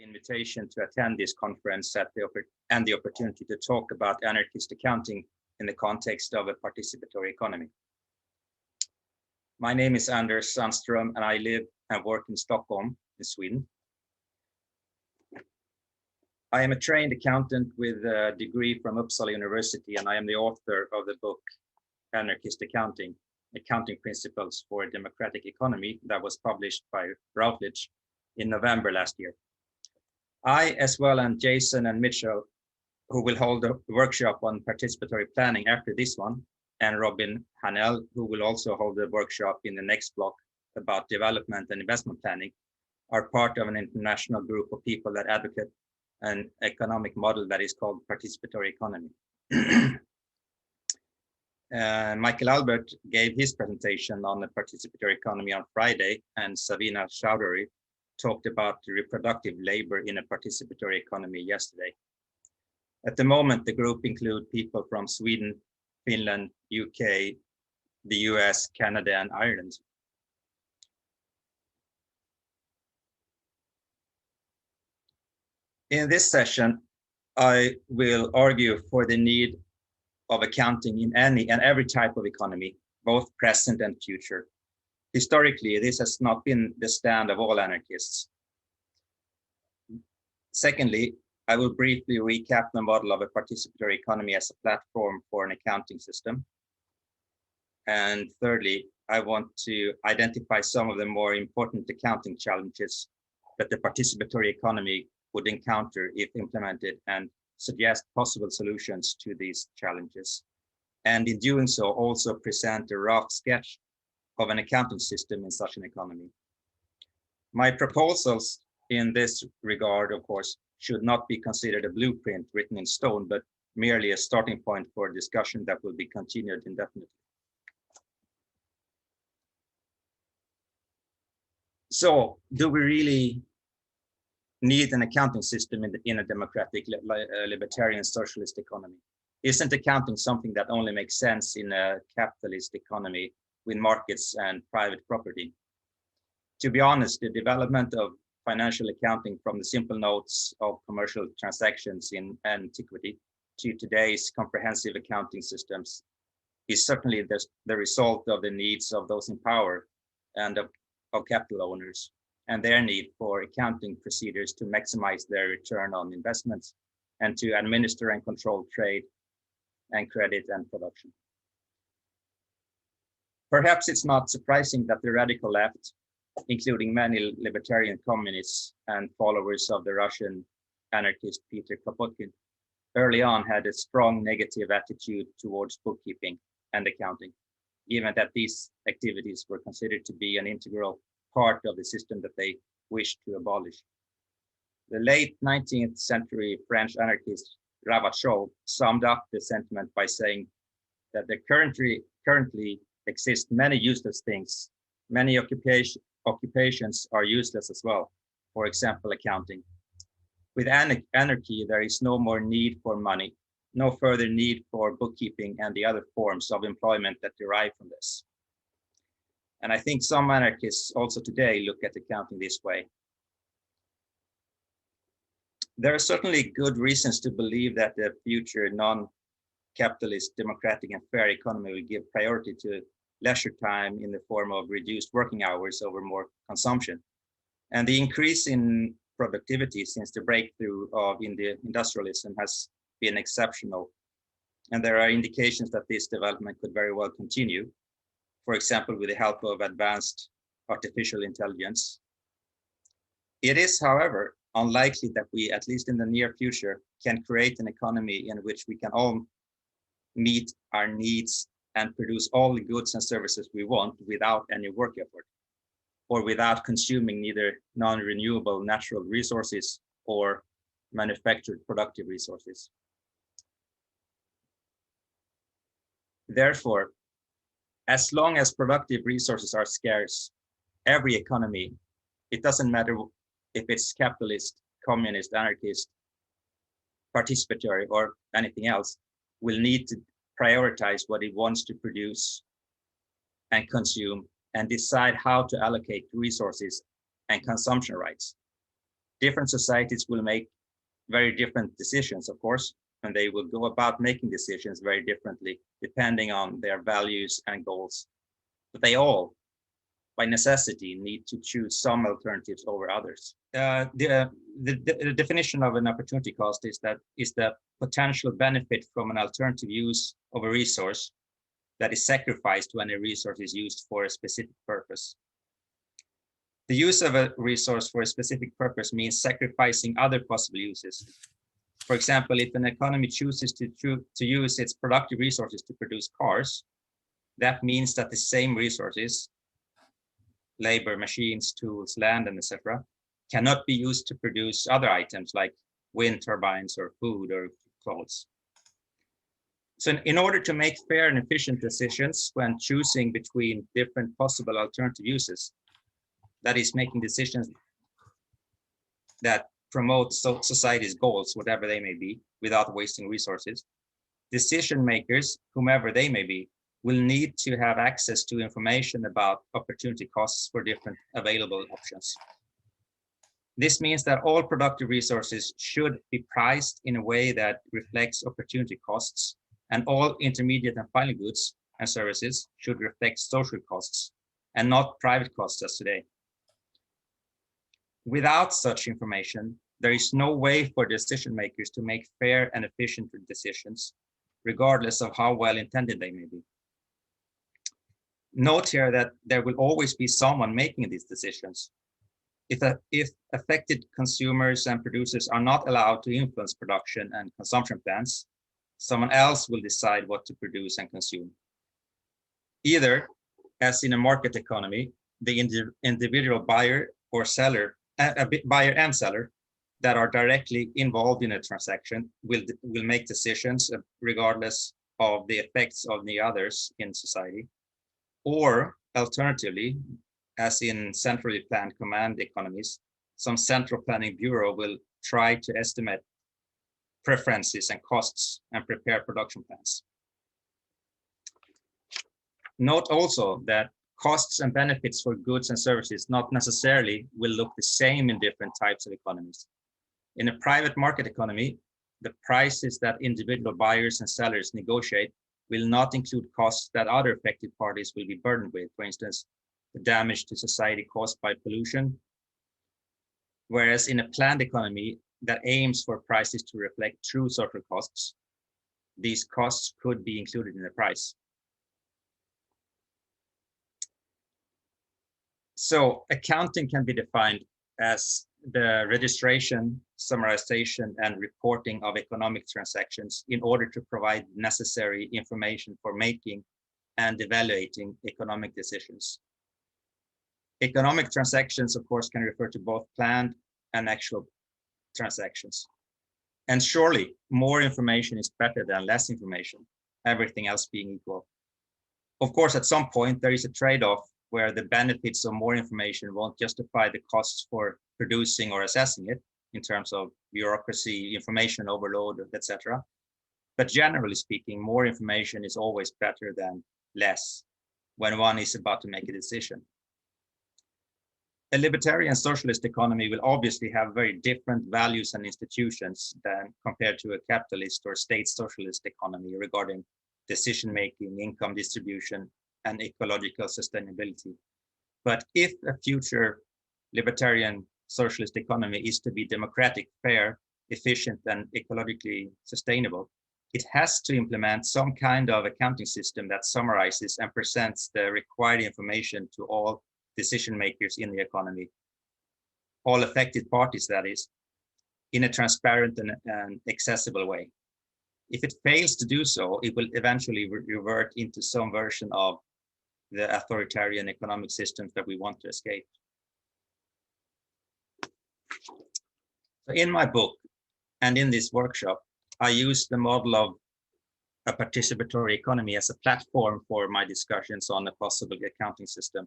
the invitation to attend this conference and the opportunity to talk about anarchist accounting in the context of a participatory economy. My name is Anders Sandström, and I live and work in Stockholm, in Sweden. I am a trained accountant with a degree from Uppsala University, and I am the author of the book Anarchist Accounting, Accounting Principles for a Democratic Economy, that was published by Routledge in November last year. I, as well, and Jason and Mitchell, who will hold a workshop on participatory planning after this one, and Robin Hanel, who will also hold a workshop in the next block about development and investment planning, are part of an international group of people that advocate an economic model that is called participatory economy. Michael Albert gave his presentation on the participatory economy on Friday, and Savina Chowdhury talked about reproductive labor in a participatory economy yesterday. At the moment, the group includes people from Sweden, Finland, UK, the US, Canada, and Ireland. In this session, I will argue for the need of accounting in any and every type of economy, both present and future. Historically, this has not been the stand of all anarchists. Secondly, I will briefly recap the model of a participatory economy as a platform for an accounting system. And thirdly, I want to identify some of the more important accounting challenges that the participatory economy would encounter if implemented, and suggest possible solutions to these challenges. And in doing so, also present a rough sketch of an accounting system in such an economy. My proposals in this regard, of course, should not be considered a blueprint written in stone, but merely a starting point for a discussion that will be continued indefinitely. So, do we really need an accounting system in a democratic, libertarian, socialist economy? Isn't accounting something that only makes sense in a capitalist economy with markets and private property? To be honest, the development of financial accounting from the simple notes of commercial transactions in antiquity to today's comprehensive accounting systems is certainly the result of the needs of those in power and of capital owners, and their need for accounting procedures to maximize their return on investments and to administer and control trade and credit and production. Perhaps it's not surprising that the radical left, including many libertarian communists and followers of the Russian anarchist Peter Kropotkin, early on had a strong negative attitude towards bookkeeping and accounting, given that these activities were considered to be an integral part of the system that they wished to abolish. The late 19th century French anarchist Ravachol summed up the sentiment by saying that there currently exist many useless things. Many occupations are useless as well, for example, accounting. With anarchy, there is no more need for money, no further need for bookkeeping and the other forms of employment that derive from this. And I think some anarchists also today look at accounting this way. There are certainly good reasons to believe that the future non-capitalist, democratic, and fair economy will give priority to leisure time in the form of reduced working hours over more consumption. And the increase in productivity since the breakthrough of industrialism has been exceptional. And there are indications that this development could very well continue, for example, with the help of advanced artificial intelligence. It is, however, unlikely that we, at least in the near future, can create an economy in which we can all meet our needs and produce all the goods and services we want without any work effort, or without consuming neither non-renewable natural resources or manufactured productive resources. Therefore, as long as productive resources are scarce, every economy, it doesn't matter if it's capitalist, communist, anarchist, participatory, or anything else, will need to prioritize what it wants to produce and consume, and decide how to allocate resources and consumption rights. Different societies will make very different decisions, of course, and they will go about making decisions very differently depending on their values and goals. But they all, by necessity, need to choose some alternatives over others. The definition of an opportunity cost is the potential benefit from an alternative use of a resource that is sacrificed when a resource is used for a specific purpose. The use of a resource for a specific purpose means sacrificing other possible uses. For example, if an economy chooses to use its productive resources to produce cars, that means that the same resources, labor, machines, tools, land, and etc., cannot be used to produce other items like wind turbines or food or clothes. So in order to make fair and efficient decisions when choosing between different possible alternative uses, that is making decisions that promote society's goals, whatever they may be, without wasting resources, decision makers, whomever they may be, will need to have access to information about opportunity costs for different available options. This means that all productive resources should be priced in a way that reflects opportunity costs, and all intermediate and final goods and services should reflect social costs and not private costs as today. Without such information, there is no way for decision makers to make fair and efficient decisions, regardless of how well intended they may be. Note here that there will always be someone making these decisions. If affected consumers and producers are not allowed to influence production and consumption plans, someone else will decide what to produce and consume. Either, as in a market economy, the individual buyer or seller, buyer and seller that are directly involved in a transaction will make decisions regardless of the effects of the others in society. Or alternatively, as in centrally planned command economies, some central planning bureau will try to estimate preferences and costs and prepare production plans. Note also that costs and benefits for goods and services not necessarily will look the same in different types of economies. In a private market economy, the prices that individual buyers and sellers negotiate will not include costs that other affected parties will be burdened with, for instance, the damage to society caused by pollution. Whereas in a planned economy that aims for prices to reflect true social costs, these costs could be included in the price. So accounting can be defined as the registration, summarization, and reporting of economic transactions in order to provide necessary information for making and evaluating economic decisions. Economic transactions, of course, can refer to both planned and actual transactions. And surely more information is better than less information, everything else being equal. Of course, at some point, there is a trade-off where the benefits of more information won't justify the costs for producing or assessing it in terms of bureaucracy, information overload, etc. But generally speaking, more information is always better than less when one is about to make a decision. A libertarian socialist economy will obviously have very different values and institutions than compared to a capitalist or state socialist economy regarding decision-making, income distribution, and ecological sustainability. But if a future libertarian socialist economy is to be democratic, fair, efficient, and ecologically sustainable, it has to implement some kind of accounting system that summarizes and presents the required information to all decision makers in the economy, all affected parties, that is, in a transparent and accessible way. If it fails to do so, it will eventually revert into some version of the authoritarian economic systems that we want to escape. So in my book and in this workshop, I use the model of a participatory economy as a platform for my discussions on a possible accounting system.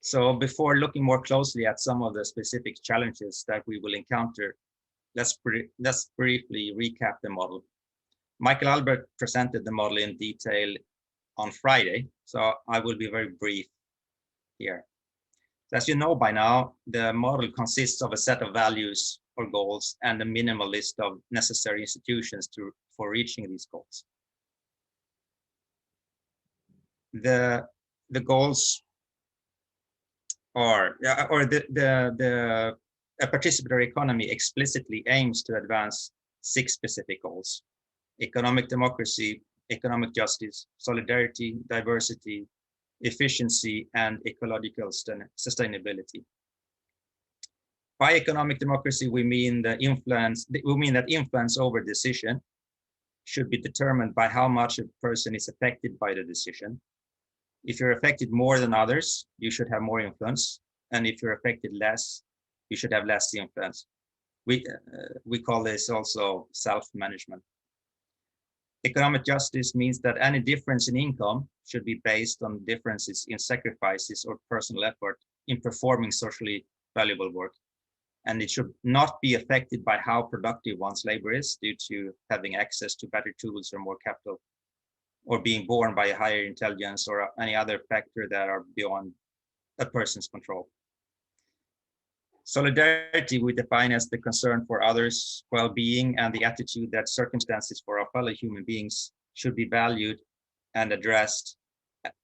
So before looking more closely at some of the specific challenges that we will encounter, let's briefly recap the model. Michael Albert presented the model in detail on Friday, so I will be very brief here. As you know by now, the model consists of a set of values or goals and a minimal list of necessary institutions for reaching these goals. The goals are, a participatory economy explicitly aims to advance 6 specific goals: economic democracy, economic justice, solidarity, diversity, efficiency, and ecological sustainability. By economic democracy, we mean that influence over decision should be determined by how much a person is affected by the decision. If you're affected more than others, you should have more influence, and if you're affected less, you should have less influence. We call this also self-management. Economic justice means that any difference in income should be based on differences in sacrifices or personal effort in performing socially valuable work. And it should not be affected by how productive one's labor is due to having access to better tools or more capital, or being born by a higher intelligence or any other factor that are beyond a person's control. Solidarity we define as the concern for others' well-being and the attitude that circumstances for our fellow human beings should be valued and addressed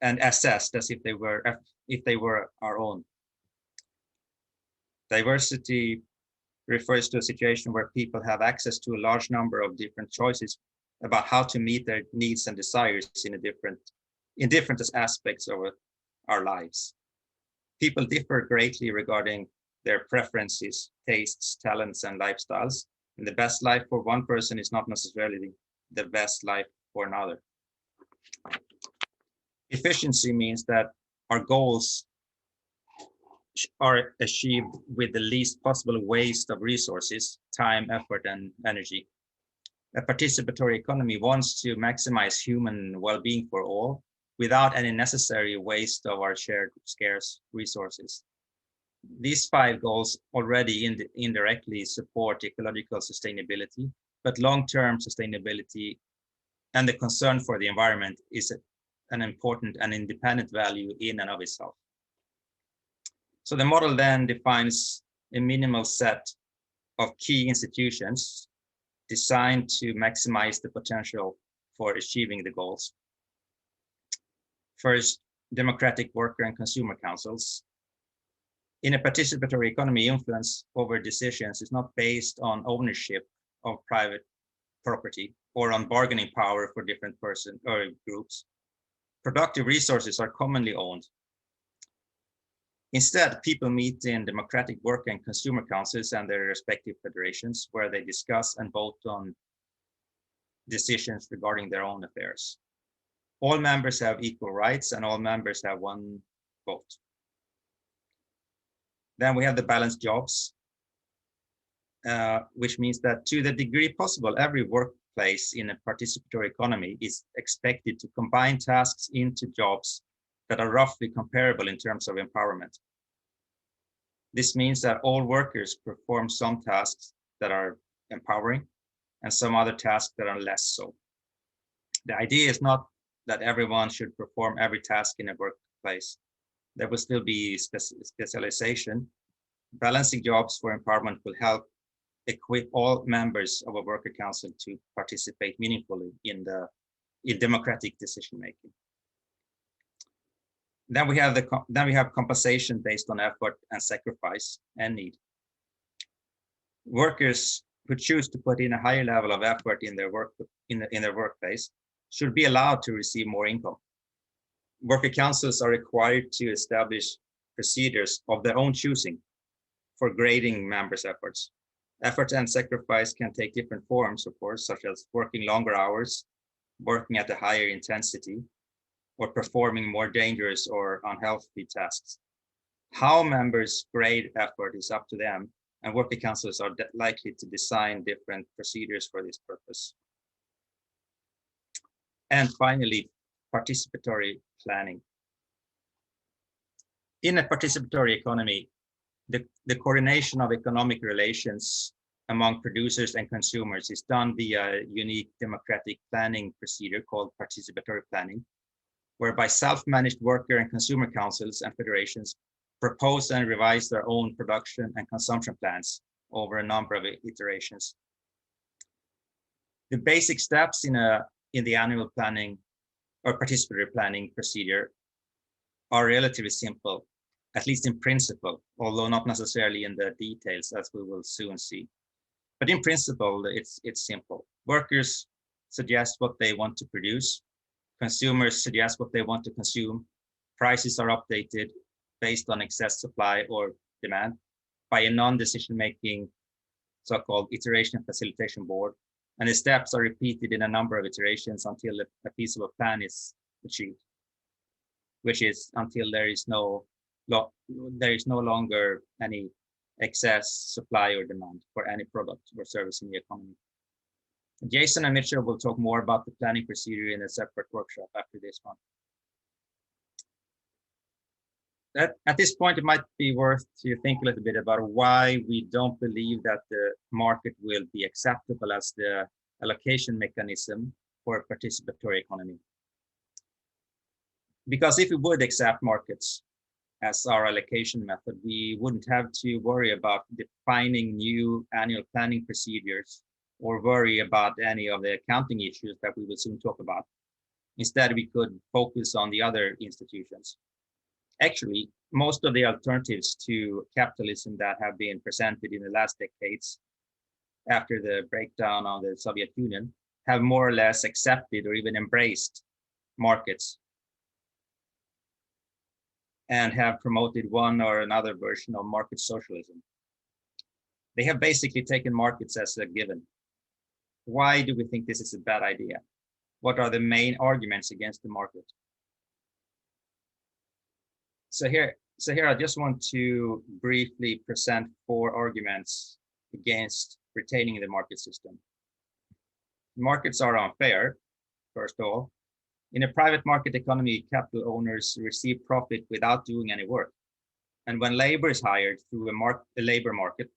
and assessed as if they were our own. Diversity refers to a situation where people have access to a large number of different choices about how to meet their needs and desires in different aspects of our lives. People differ greatly regarding their preferences, tastes, talents, and lifestyles. And the best life for one person is not necessarily the best life for another. Efficiency means that our goals are achieved with the least possible waste of resources, time, effort, and energy. A participatory economy wants to maximize human well-being for all without any necessary waste of our shared scarce resources. These 5 goals already indirectly support ecological sustainability, but long-term sustainability and the concern for the environment is an important and independent value in and of itself. So the model then defines a minimal set of key institutions designed to maximize the potential for achieving the goals. First, democratic worker and consumer councils. In a participatory economy, influence over decisions is not based on ownership of private property or on bargaining power for different persons or groups. Productive resources are commonly owned. Instead, people meet in democratic work and consumer councils and their respective federations, where they discuss and vote on decisions regarding their own affairs. All members have equal rights and all members have one vote. Then we have the balanced jobs, which means that to the degree possible, every workplace in a participatory economy is expected to combine tasks into jobs that are roughly comparable in terms of empowerment. This means that all workers perform some tasks that are empowering and some other tasks that are less so. The idea is not that everyone should perform every task in a workplace. There will still be specialization. Balancing jobs for empowerment will help equip all members of a worker council to participate meaningfully in democratic decision making. Then we have compensation based on effort and sacrifice and need. Workers who choose to put in a higher level of effort in their workplace should be allowed to receive more income. Worker councils are required to establish procedures of their own choosing for grading members' efforts. Effort and sacrifice can take different forms, of course, such as working longer hours, working at a higher intensity, or performing more dangerous or unhealthy tasks. How members grade effort is up to them, and worker councils are likely to design different procedures for this purpose. And finally, participatory planning. In a participatory economy, the coordination of economic relations among producers and consumers is done via a unique democratic planning procedure called participatory planning, whereby self-managed worker and consumer councils and federations propose and revise their own production and consumption plans over a number of iterations. The basic steps in the annual planning or participatory planning procedure are relatively simple, at least in principle, although not necessarily in the details, as we will soon see. But in principle, it's simple. Workers suggest what they want to produce. Consumers suggest what they want to consume. Prices are updated based on excess supply or demand by a non-decision-making so-called iteration facilitation board. And the steps are repeated in a number of iterations until a feasible plan is achieved, which is until there is no longer any excess supply or demand for any product or service in the economy. Jason and Mitchell will talk more about the planning procedure in a separate workshop after this one. At this point, it might be worth to think a little bit about why we don't believe that the market will be acceptable as the allocation mechanism for a participatory economy. Because if we would accept markets as our allocation method, we wouldn't have to worry about defining new annual planning procedures or worry about any of the accounting issues that we will soon talk about. Instead, we could focus on the other institutions. Actually, most of the alternatives to capitalism that have been presented in the last decades after the breakdown of the Soviet Union have more or less accepted or even embraced markets and have promoted one or another version of market socialism. They have basically taken markets as a given. Why do we think this is a bad idea? What are the main arguments against the market? So here I just want to briefly present 4 arguments against retaining the market system. Markets are unfair, first of all. In a private market economy, capital owners receive profit without doing any work. And when labor is hired through a labor market,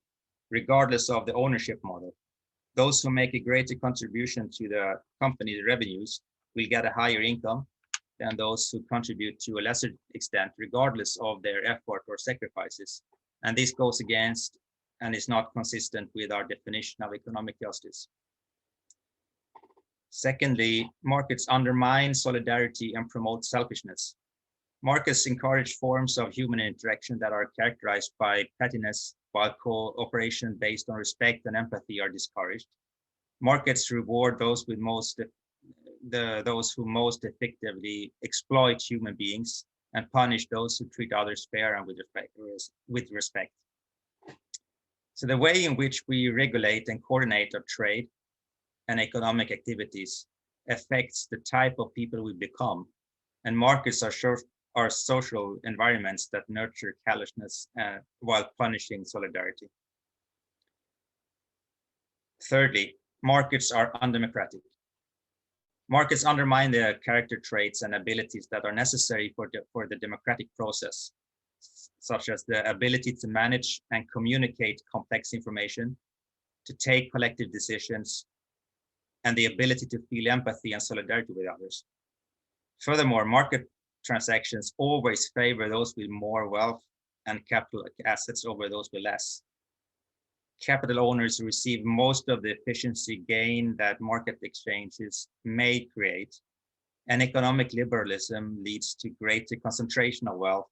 regardless of the ownership model, those who make a greater contribution to the company's revenues will get a higher income than those who contribute to a lesser extent, regardless of their effort or sacrifices. And this goes against and is not consistent with our definition of economic justice. Secondly, markets undermine solidarity and promote selfishness. Markets encourage forms of human interaction that are characterized by pettiness, while cooperation based on respect and empathy are discouraged. Markets reward those who most effectively exploit human beings and punish those who treat others fair and with respect. So the way in which we regulate and coordinate our trade and economic activities affects the type of people we become, and markets are social environments that nurture callousness while punishing solidarity. Thirdly, markets are undemocratic. Markets undermine the character traits and abilities that are necessary for the democratic process, such as the ability to manage and communicate complex information, to take collective decisions, and the ability to feel empathy and solidarity with others. Furthermore, market transactions always favor those with more wealth and capital assets over those with less. Capital owners receive most of the efficiency gain that market exchanges may create, and economic liberalism leads to greater concentration of wealth.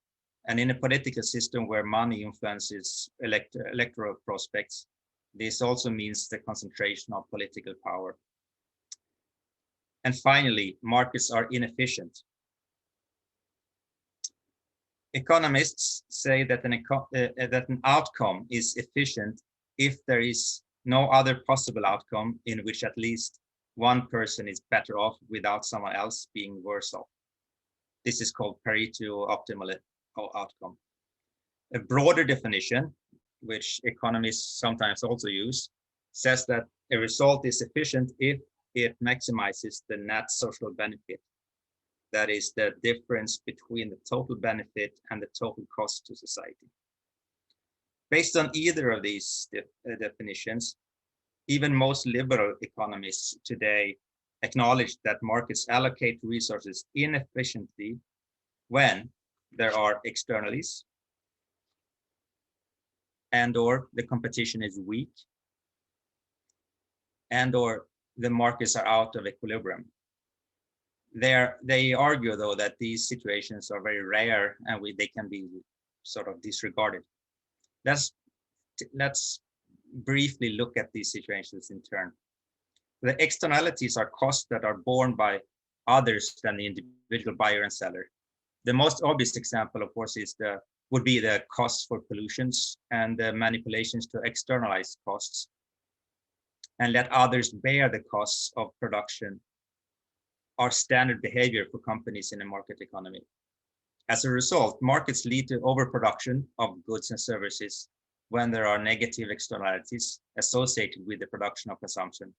And in a political system where money influences electoral prospects, this also means the concentration of political power. And finally, markets are inefficient. Economists say that an outcome is efficient if there is no other possible outcome in which at least one person is better off without someone else being worse off. This is called Pareto optimal outcome. A broader definition, which economists sometimes also use, says that a result is efficient if it maximizes the net social benefit. That is the difference between the total benefit and the total cost to society. Based on either of these definitions, even most liberal economists today acknowledge that markets allocate resources inefficiently when there are externalities and or the competition is weak, and or the markets are out of equilibrium. They argue, though, that these situations are very rare and they can be sort of disregarded. Let's briefly look at these situations in turn. The externalities are costs that are borne by others than the individual buyer and seller. The most obvious example, of course, would be the costs for pollutions and the manipulations to externalize costs and let others bear the costs of production are standard behavior for companies in a market economy. As a result, markets lead to overproduction of goods and services when there are negative externalities associated with the production of consumption,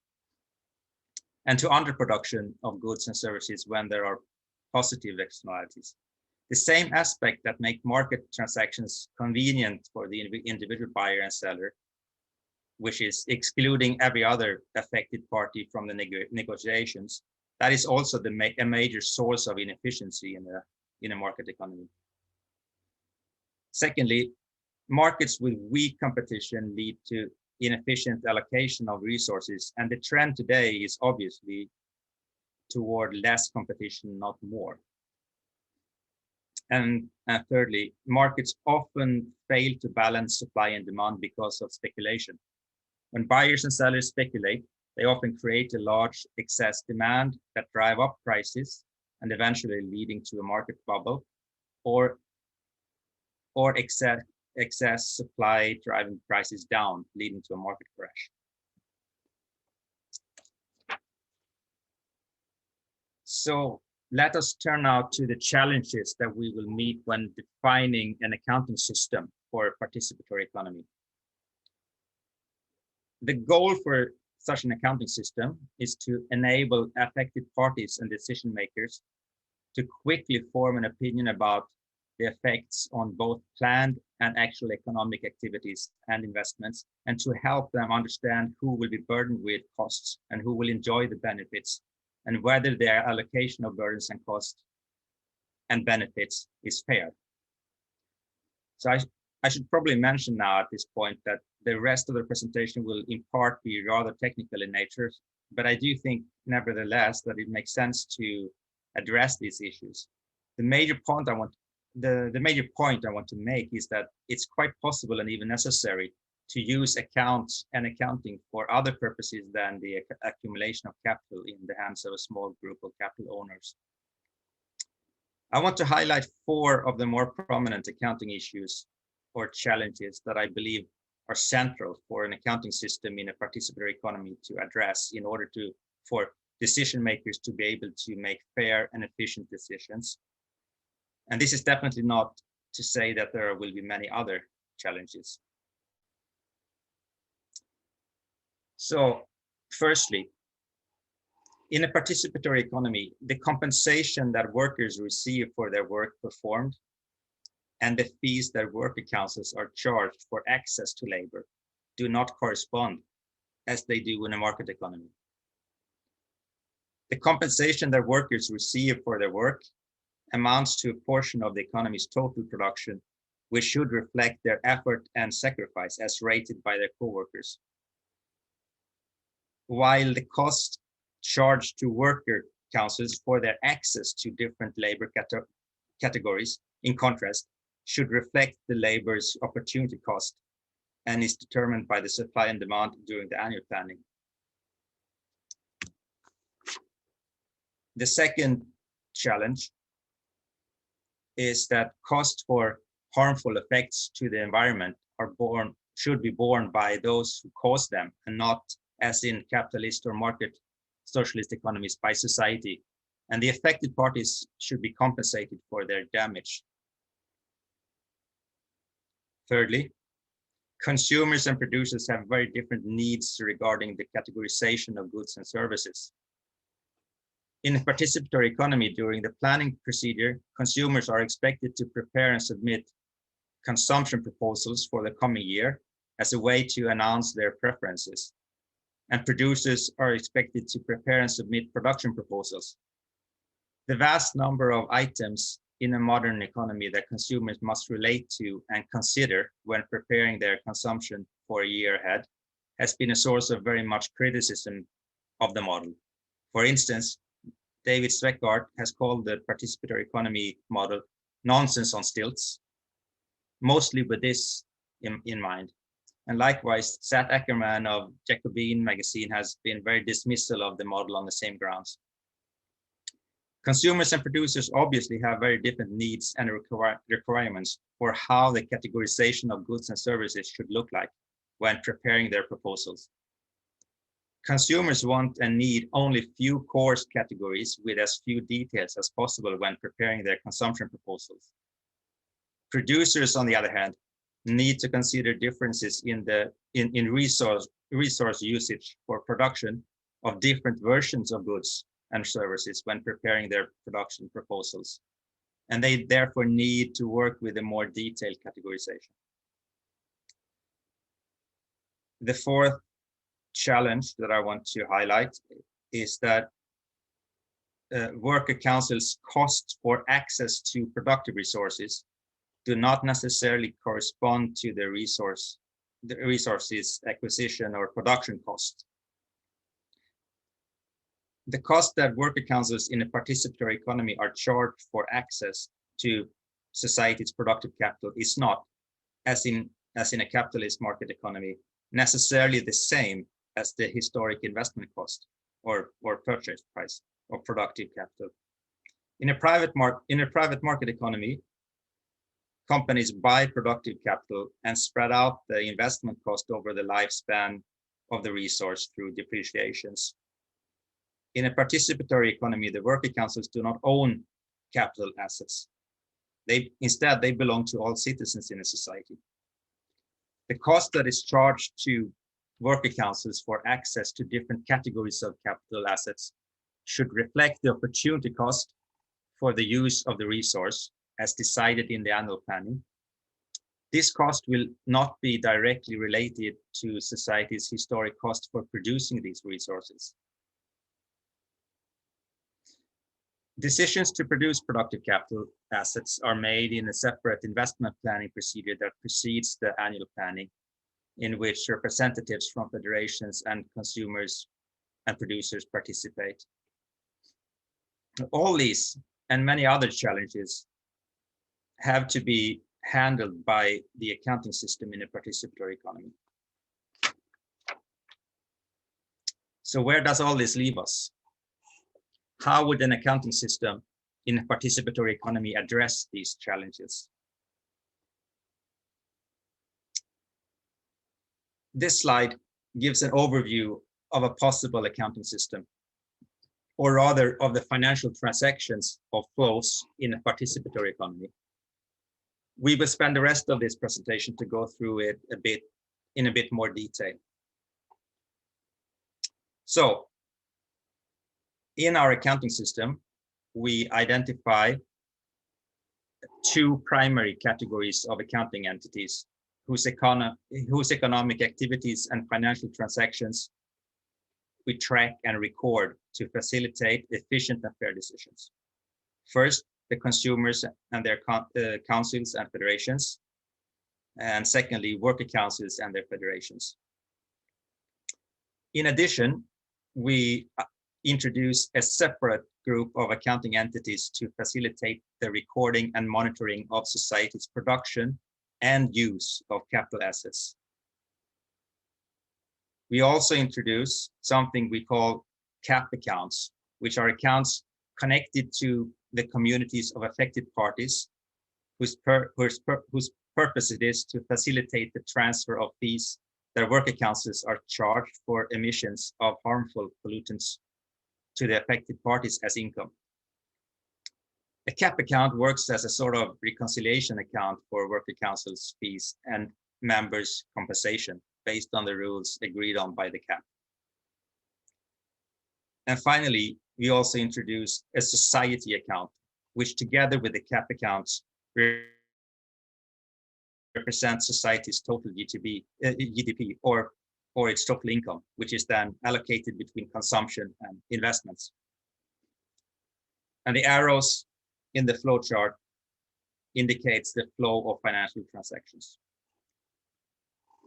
and to underproduction of goods and services when there are positive externalities. The same aspect that make market transactions convenient for the individual buyer and seller, which is excluding every other affected party from the negotiations, that is also a major source of inefficiency in a market economy. Secondly, markets with weak competition lead to inefficient allocation of resources, and the trend today is obviously toward less competition, not more. And thirdly, markets often fail to balance supply and demand because of speculation. When buyers and sellers speculate, they often create a large excess demand that drive up prices and eventually leading to a market bubble, or excess supply driving prices down, leading to a market crash. So let us turn now to the challenges that we will meet when defining an accounting system for a participatory economy. The goal for such an accounting system is to enable affected parties and decision makers to quickly form an opinion about the effects on both planned and actual economic activities and investments, and to help them understand who will be burdened with costs and who will enjoy the benefits, and whether their allocation of burdens and costs and benefits is fair. So I should probably mention now at this point that the rest of the presentation will in part be rather technical in nature, but I do think nevertheless that it makes sense to address these issues. The major point I want to make is that it's quite possible and even necessary to use accounts and accounting for other purposes than the accumulation of capital in the hands of a small group of capital owners. I want to highlight 4 of the more prominent accounting issues or challenges that I believe are central for an accounting system in a participatory economy to address in order for decision makers to be able to make fair and efficient decisions. And this is definitely not to say that there will be many other challenges. So, firstly, in a participatory economy, the compensation that workers receive for their work performed and the fees that worker councils are charged for access to labor do not correspond as they do in a market economy. The compensation that workers receive for their work amounts to a portion of the economy's total production, which should reflect their effort and sacrifice as rated by their co-workers. While the cost charged to worker councils for their access to different labor categories, in contrast, should reflect the labor's opportunity cost and is determined by the supply and demand during the annual planning. The second challenge is that costs for harmful effects to the environment should be borne by those who cause them, and not, as in capitalist or market socialist economies, by society. And the affected parties should be compensated for their damage. Thirdly, consumers and producers have very different needs regarding the categorization of goods and services. In a participatory economy, during the planning procedure, consumers are expected to prepare and submit consumption proposals for the coming year as a way to announce their preferences. And producers are expected to prepare and submit production proposals. The vast number of items in a modern economy that consumers must relate to and consider when preparing their consumption for a year ahead has been a source of very much criticism of the model. For instance, David Zweckart has called the participatory economy model nonsense on stilts, mostly with this in mind. And likewise, Sat Ackerman of Jacobin magazine has been very dismissal of the model on the same grounds. Consumers and producers obviously have very different needs and requirements for how the categorization of goods and services should look like when preparing their proposals. Consumers want and need only few core categories with as few details as possible when preparing their consumption proposals. Producers, on the other hand, need to consider differences in resource usage for production of different versions of goods and services when preparing their production proposals. And they therefore need to work with a more detailed categorization. The fourth challenge that I want to highlight is that worker councils' costs for access to productive resources do not necessarily correspond to the resources acquisition or production cost. The cost that worker councils in a participatory economy are charged for access to society's productive capital is not, as in a capitalist market economy, necessarily the same as the historic investment cost or purchase price of productive capital. In a private market economy, companies buy productive capital and spread out the investment cost over the lifespan of the resource through depreciations. In a participatory economy, the worker councils do not own capital assets. Instead, they belong to all citizens in a society. The cost that is charged to worker councils for access to different categories of capital assets should reflect the opportunity cost for the use of the resource as decided in the annual planning. This cost will not be directly related to society's historic cost for producing these resources. Decisions to produce productive capital assets are made in a separate investment planning procedure that precedes the annual planning, in which representatives from federations and consumers and producers participate. All these and many other challenges have to be handled by the accounting system in a participatory economy. So where does all this leave us? How would an accounting system in a participatory economy address these challenges? This slide gives an overview of a possible accounting system, or rather of the financial transactions of flows in a participatory economy. We will spend the rest of this presentation to go through it in a bit more detail. So, in our accounting system, we identify two primary categories of accounting entities whose economic activities and financial transactions we track and record to facilitate efficient and fair decisions. First, the consumers and their councils and federations, and secondly, worker councils and their federations. In addition, we introduce a separate group of accounting entities to facilitate the recording and monitoring of society's production and use of capital assets. We also introduce something we call CAP accounts, which are accounts connected to the communities of affected parties, whose purpose it is to facilitate the transfer of fees that worker councils are charged for emissions of harmful pollutants to the affected parties as income. A CAP account works as a sort of reconciliation account for worker councils' fees and members' compensation based on the rules agreed on by the CAP. And finally, we also introduced a society account, which together with the CAP accounts represents society's total GDP or its total income, which is then allocated between consumption and investments. And the arrows in the flowchart indicates the flow of financial transactions.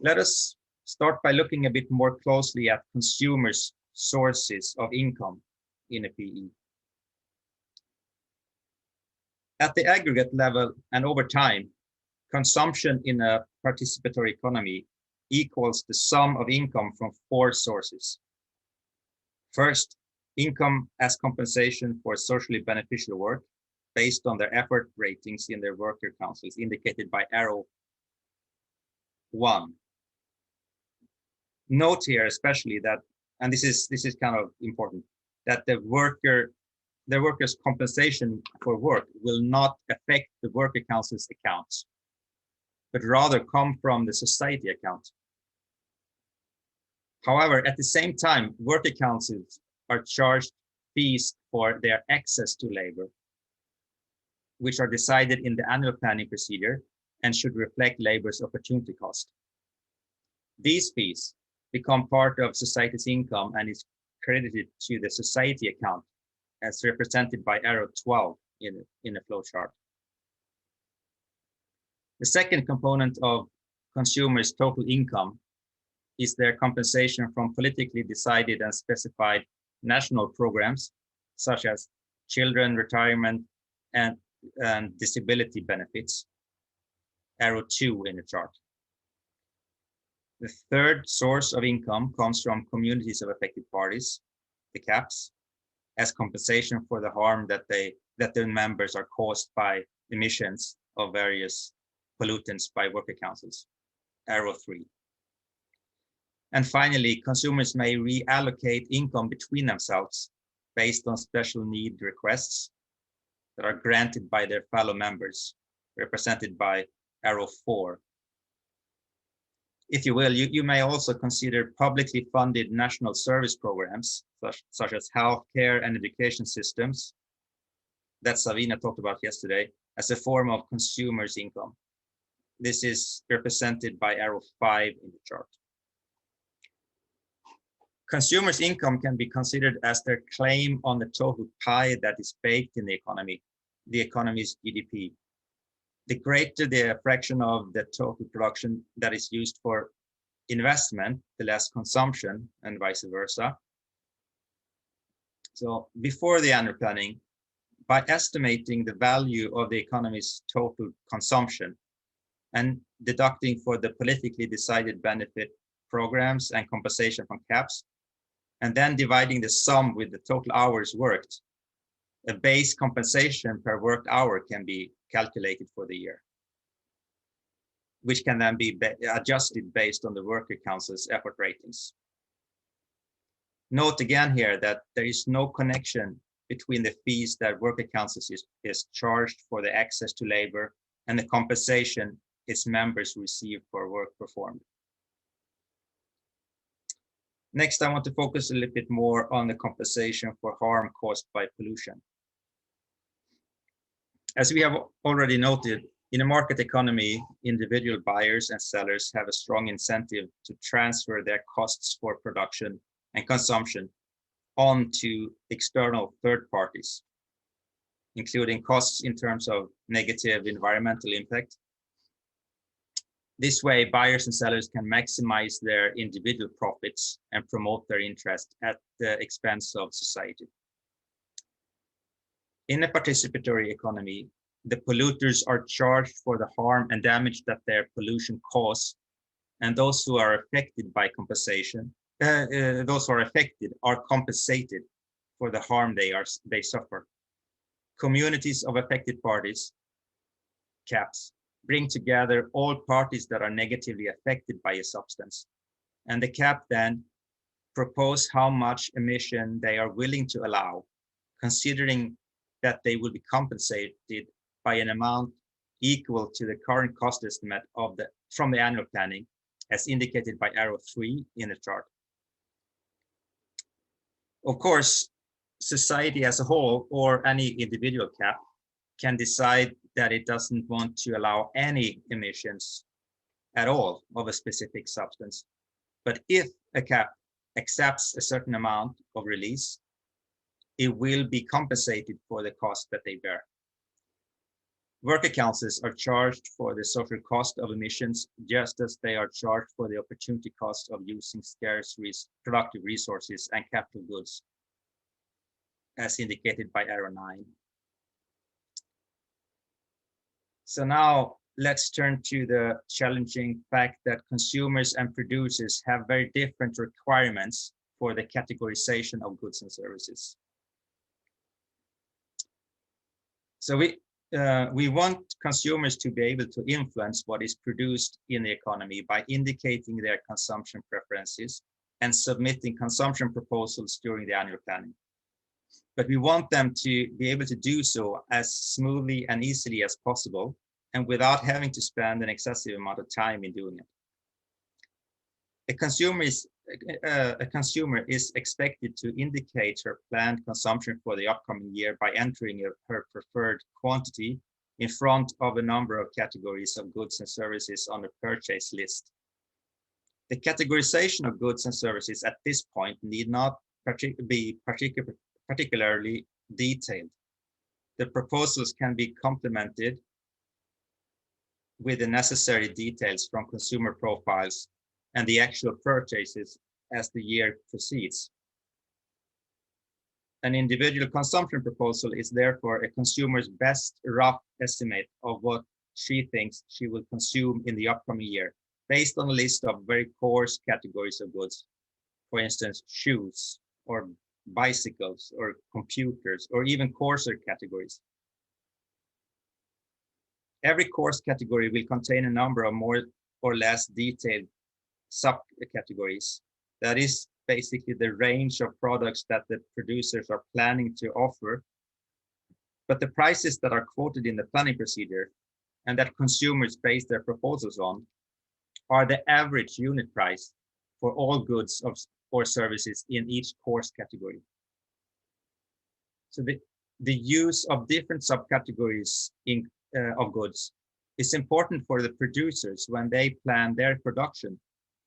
Let us start by looking a bit more closely at consumers' sources of income in a PE. At the aggregate level and over time, consumption in a participatory economy equals the sum of income from 4 sources. First, income as compensation for socially beneficial work based on their effort ratings in their worker councils, indicated by arrow 1. Note here especially that, and this is kind of important, that the worker's compensation for work will not affect the worker council's accounts, but rather come from the society account. However, at the same time, worker councils are charged fees for their access to labor, which are decided in the annual planning procedure and should reflect labor's opportunity cost. These fees become part of society's income and is credited to the society account as represented by arrow 12 in the flowchart. The second component of consumers' total income is their compensation from politically decided and specified national programs, such as children retirement and disability benefits, arrow 2 in the chart. The third source of income comes from communities of affected parties, the CAPs, as compensation for the harm that their members are caused by emissions of various pollutants by worker councils, arrow 3. And finally, consumers may reallocate income between themselves based on special need requests that are granted by their fellow members, represented by arrow 4. If you will, you may also consider publicly funded national service programs, such as healthcare and education systems, that Savina talked about yesterday, as a form of consumers' income. This is represented by arrow 5 in the chart. Consumers' income can be considered as their claim on the total pie that is baked in the economy's GDP. The greater the fraction of the total production that is used for investment, the less consumption, and vice versa. So before the annual planning, by estimating the value of the economy's total consumption and deducting for the politically decided benefit programs and compensation from CAPs, and then dividing the sum with the total hours worked, a base compensation per worked hour can be calculated for the year, which can then be adjusted based on the worker council's effort ratings. Note again here that there is no connection between the fees that worker councils is charged for the access to labor and the compensation its members receive for work performed. Next, I want to focus a little bit more on the compensation for harm caused by pollution. As we have already noted, in a market economy, individual buyers and sellers have a strong incentive to transfer their costs for production and consumption onto external third parties, including costs in terms of negative environmental impact. This way, buyers and sellers can maximize their individual profits and promote their interest at the expense of society. In a participatory economy, the polluters are charged for the harm and damage that their pollution cause, and those who are affected by compensation, those who are affected are compensated for the harm they suffer. Communities of affected parties, CAPs, bring together all parties that are negatively affected by a substance, and the CAP then propose how much emission they are willing to allow, considering that they will be compensated by an amount equal to the current cost estimate from the annual planning, as indicated by arrow 3 in the chart. Of course, society as a whole or any individual CAP can decide that it doesn't want to allow any emissions at all of a specific substance. But if a CAP accepts a certain amount of release, it will be compensated for the cost that they bear. Worker councils are charged for the social cost of emissions, just as they are charged for the opportunity cost of using scarce productive resources and capital goods, as indicated by arrow 9. So now let's turn to the challenging fact that consumers and producers have very different requirements for the categorization of goods and services. So we want consumers to be able to influence what is produced in the economy by indicating their consumption preferences and submitting consumption proposals during the annual planning. But we want them to be able to do so as smoothly and easily as possible, and without having to spend an excessive amount of time in doing it. A consumer is expected to indicate her planned consumption for the upcoming year by entering her preferred quantity in front of a number of categories of goods and services on the purchase list. The categorization of goods and services at this point need not be particularly detailed. The proposals can be complemented with the necessary details from consumer profiles and the actual purchases as the year proceeds. An individual consumption proposal is therefore a consumer's best rough estimate of what she thinks she will consume in the upcoming year, based on a list of very coarse categories of goods. For instance, shoes or bicycles or computers, or even coarser categories. Every coarse category will contain a number of more or less detailed subcategories. That is basically the range of products that the producers are planning to offer. But the prices that are quoted in the planning procedure and that consumers base their proposals on are the average unit price for all goods or services in each coarse category. So the use of different subcategories of goods is important for the producers when they plan their production,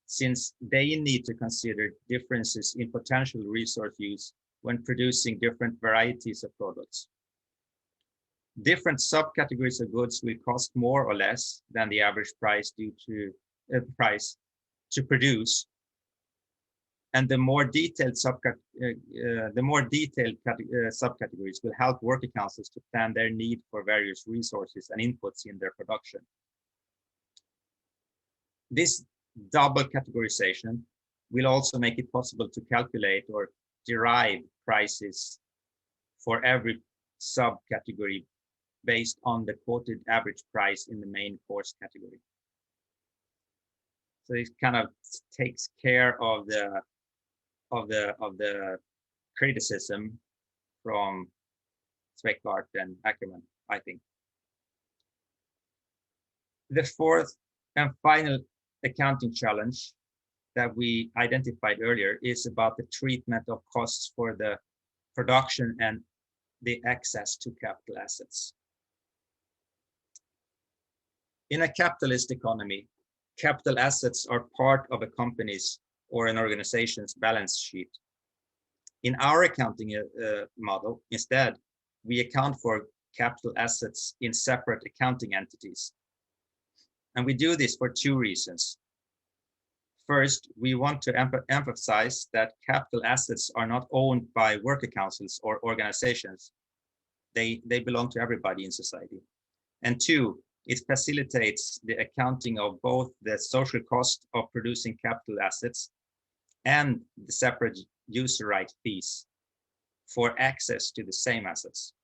since they need to consider differences in potential resource use when producing different varieties of products. Different subcategories of goods will cost more or less than the average price due to price to produce, and the more detailed subcategories will help worker councils to plan their need for various resources and inputs in their production. This double categorization will also make it possible to calculate or derive prices for every subcategory based on the quoted average price in the main course category. So it kind of takes care of the criticism from Zweckart and Ackerman, I think. The fourth and final accounting challenge that we identified earlier is about the treatment of costs for the production and the access to capital assets. In a capitalist economy, capital assets are part of a company's or an organization's balance sheet. In our accounting model, instead, we account for capital assets in separate accounting entities. And we do this for two reasons. First, we want to emphasize that capital assets are not owned by worker councils or organizations. They belong to everybody in society. And two, it facilitates the accounting of both the social cost of producing capital assets and the separate user right fees for access to the same assets,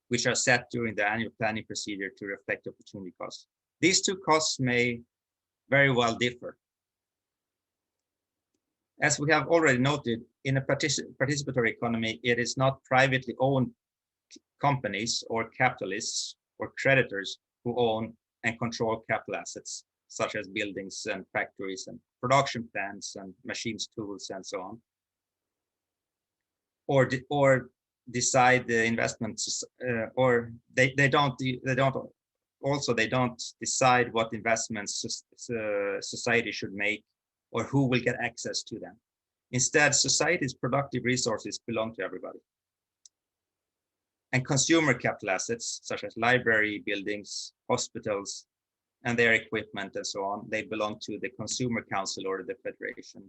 which are set during the annual planning procedure to reflect opportunity costs. These two costs may very well differ. As we have already noted, in a participatory economy, it is not privately owned companies or capitalists or creditors who own and control capital assets, such as buildings and factories and production plants and machines, tools, and so on, or decide the investments, or they don't decide what investments society should make or who will get access to them. Instead, society's productive resources belong to everybody. And consumer capital assets, such as library, buildings, hospitals, and their equipment and so on, they belong to the Consumer Council or the Federation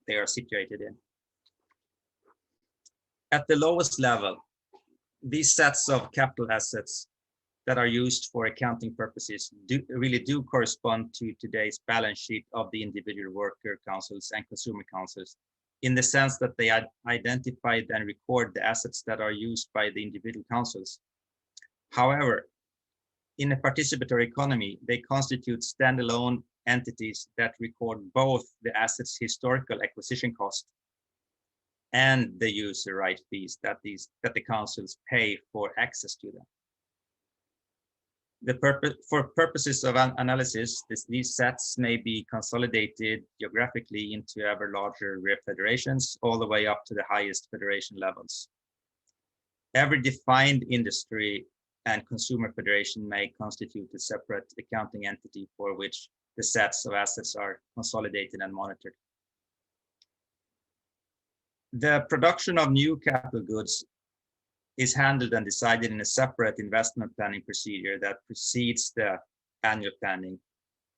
they are situated in. At the lowest level, these sets of capital assets that are used for accounting purposes really do correspond to today's balance sheet of the individual worker councils and consumer councils, in the sense that they identify and record the assets that are used by the individual councils. However, in a participatory economy, they constitute standalone entities that record both the assets' historical acquisition cost and the user right fees that the councils pay for access to them. For purposes of analysis, these sets may be consolidated geographically into ever larger federations, all the way up to the highest federation levels. Every defined industry and consumer federation may constitute a separate accounting entity for which the sets of assets are consolidated and monitored. The production of new capital goods is handled and decided in a separate investment planning procedure that precedes the annual planning.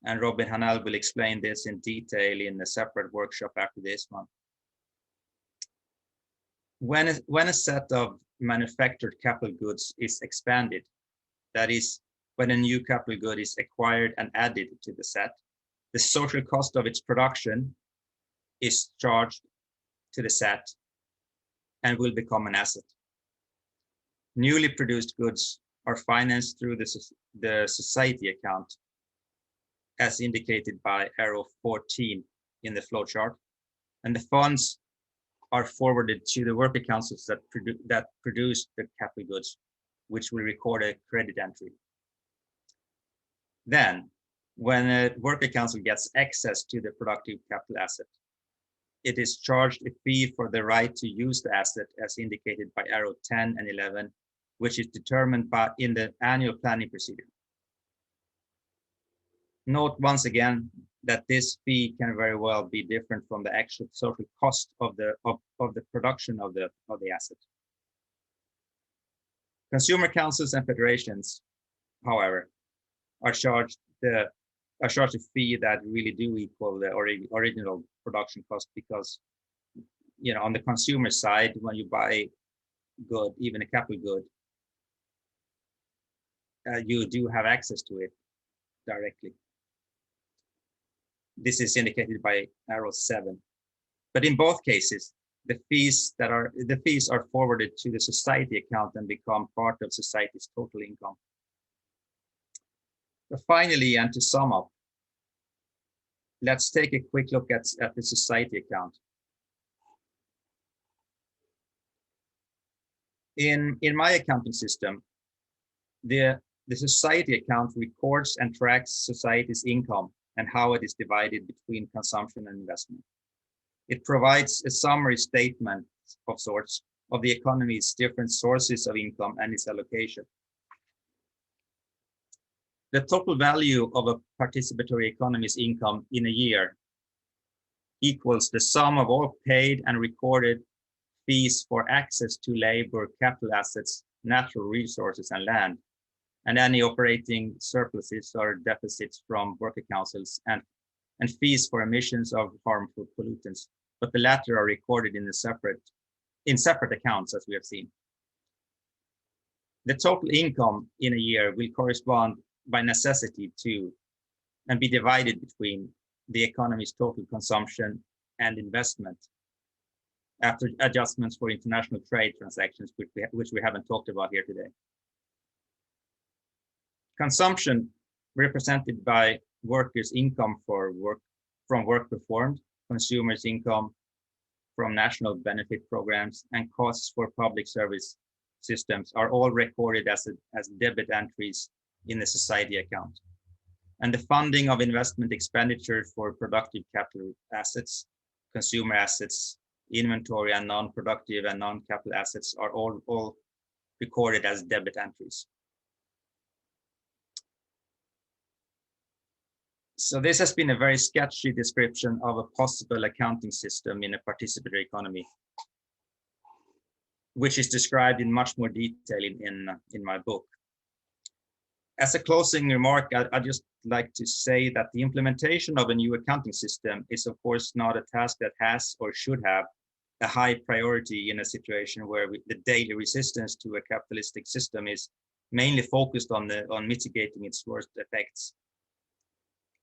And Robin Hanel will explain this in detail in a separate workshop after this one. When a set of manufactured capital goods is expanded, that is, when a new capital good is acquired and added to the set, the social cost of its production is charged to the set and will become an asset. Newly produced goods are financed through the society account, as indicated by arrow 14 in the flowchart, and the funds are forwarded to the worker councils that produce the capital goods, which will record a credit entry. Then, when a worker council gets access to the productive capital asset, it is charged a fee for the right to use the asset, as indicated by arrow 10 and 11, which is determined in the annual planning procedure. Note once again that this fee can very well be different from the actual social cost of the production of the asset. Consumer councils and federations, however, are charged a fee that really do equal the original production cost, because, on the consumer side, when you buy good, even a capital good, you do have access to it directly. This is indicated by arrow 7. But in both cases, the fees are forwarded to the society account and become part of society's total income. But finally, and to sum up, let's take a quick look at the society account. In my accounting system, the society account records and tracks society's income and how it is divided between consumption and investment. It provides a summary statement of sorts of the economy's different sources of income and its allocation. The total value of a participatory economy's income in a year equals the sum of all paid and recorded fees for access to labor, capital assets, natural resources, and land, and any operating surpluses or deficits from worker councils, and fees for emissions of harmful pollutants, but the latter are recorded in separate accounts, as we have seen. The total income in a year will correspond by necessity to and be divided between the economy's total consumption and investment, after adjustments for international trade transactions, which we haven't talked about here today. Consumption, represented by workers' income from work performed, consumers' income from national benefit programs, and costs for public service systems, are all recorded as debit entries in the society account. And the funding of investment expenditure for productive capital assets, consumer assets, inventory, and non-productive and non-capital assets are all recorded as debit entries. So this has been a very sketchy description of a possible accounting system in a participatory economy. which is described in much more detail in my book. As a closing remark, I'd just like to say that the implementation of a new accounting system is, of course, not a task that has or should have a high priority in a situation where the daily resistance to a capitalistic system is mainly focused on mitigating its worst effects.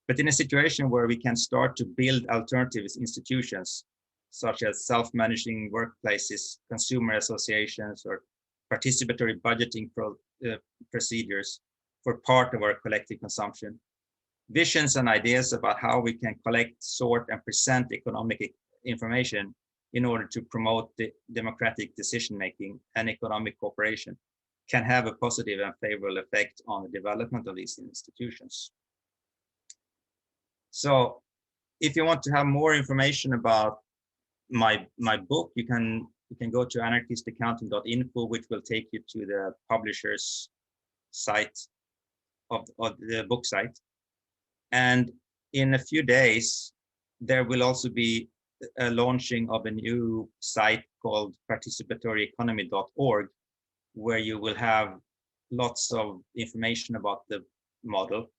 But in a situation where we can start to build alternative institutions, such as self-managing workplaces, consumer associations, or participatory budgeting procedures for part of our collective consumption, visions and ideas about how we can collect, sort, and present economic information in order to promote the democratic decision-making and economic cooperation can have a positive and favorable effect on the development of these institutions. So if you want to have more information about my book, you can go to anarchistaccounting.info, which will take you to the publisher's site of the book site. And in a few days, there will also be a launching of a new site called participatoryeconomy.org, where you will have lots of information about the model.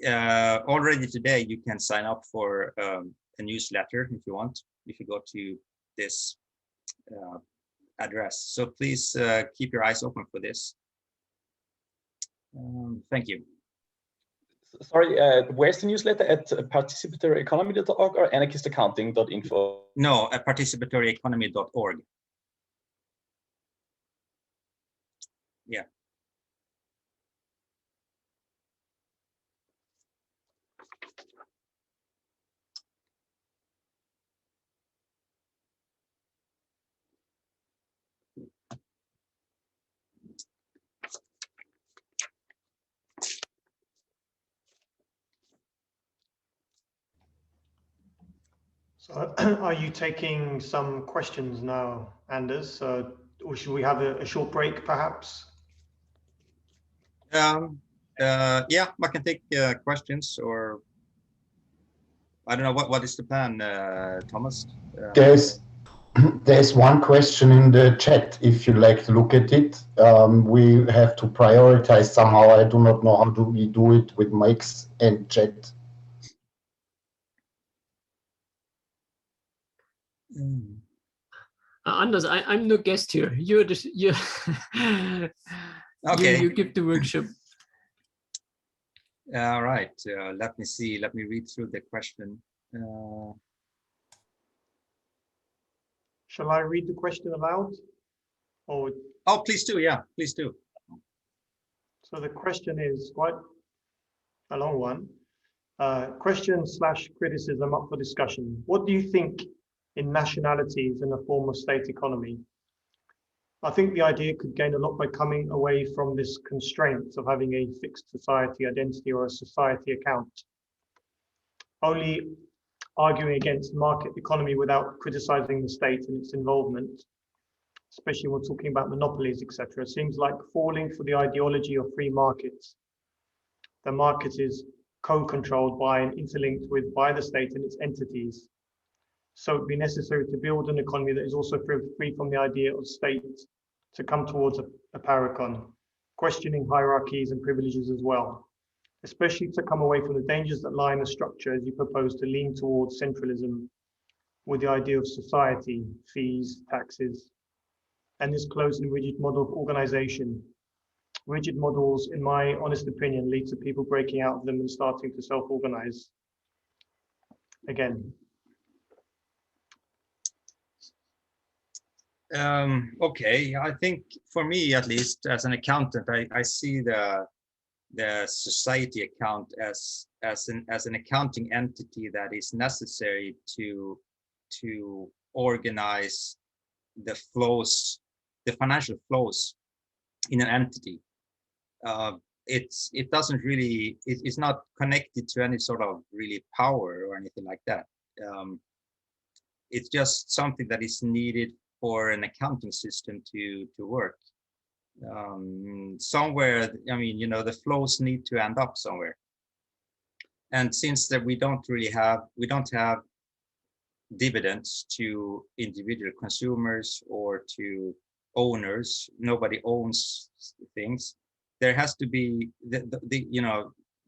Already today, you can sign up for a newsletter if you want, if you go to this address. So please keep your eyes open for this. Thank you. Sorry, where's the newsletter? At participatoryeconomy.org or anarchistaccounting.info? No, at participatoryeconomy.org. Yeah. So are you taking some questions now, Anders? Or should we have a short break, perhaps? Yeah, I can take questions, or I don't know, what is the plan, Thomas? There's one question in the chat, if you like to look at it. We have to prioritize somehow. I do not know how do we do it with mics and chat. Anders, I'm no guest here. You're okay. You give the workshop. All right. Let me see. Let me read through the question. Shall I read the question aloud? Or... Oh, please do. Yeah, please do. So the question is quite a long one. Question/criticism up for discussion. What do you think in nationalities in a form of state economy? I think the idea could gain a lot by coming away from this constraint of having a fixed society identity or a society account. Only arguing against market economy without criticizing the state and its involvement, especially when we're talking about monopolies, etc., seems like falling for the ideology of free markets. The market is co-controlled by and interlinked with by the state and its entities. So it would be necessary to build an economy that is also free from the idea of state, to come towards a paracon, questioning hierarchies and privileges as well, especially to come away from the dangers that lie in the structure as you propose to lean towards centralism with the idea of society, fees, taxes, and this closed and rigid model of organization. Rigid models, in my honest opinion, lead to people breaking out of them and starting to self-organize again. Okay, I think for me, at least as an accountant, I see the society account as an accounting entity that is necessary to organize the flows, the financial flows in an entity. It doesn't really, it's not connected to any sort of really power or anything like that. It's just something that is needed for an accounting system to work. Somewhere, I mean, you know, the flows need to end up somewhere. And since that we don't have dividends to individual consumers or to owners. Nobody owns things. There has to be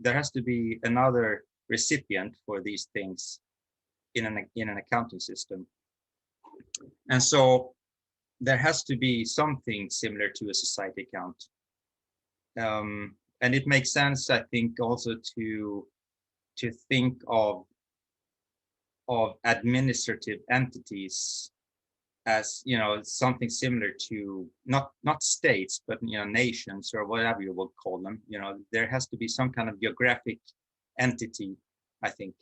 there has to be another recipient for these things in an accounting system. And so there has to be something similar to a society account. And it makes sense, I think, also to think of administrative entities as, something similar to not states, but nations or whatever you would call them. There has to be some kind of geographic entity, I think,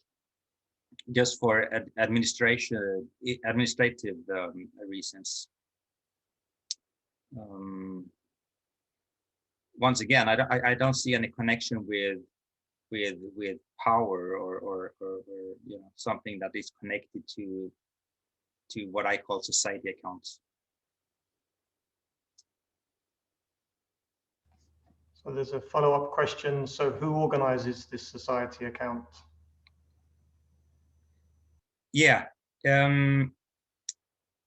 just for administrative reasons. Once again, I don't see any connection with power or something that is connected to what I call society accounts. So there's a follow-up question. So who organizes this society account? Yeah.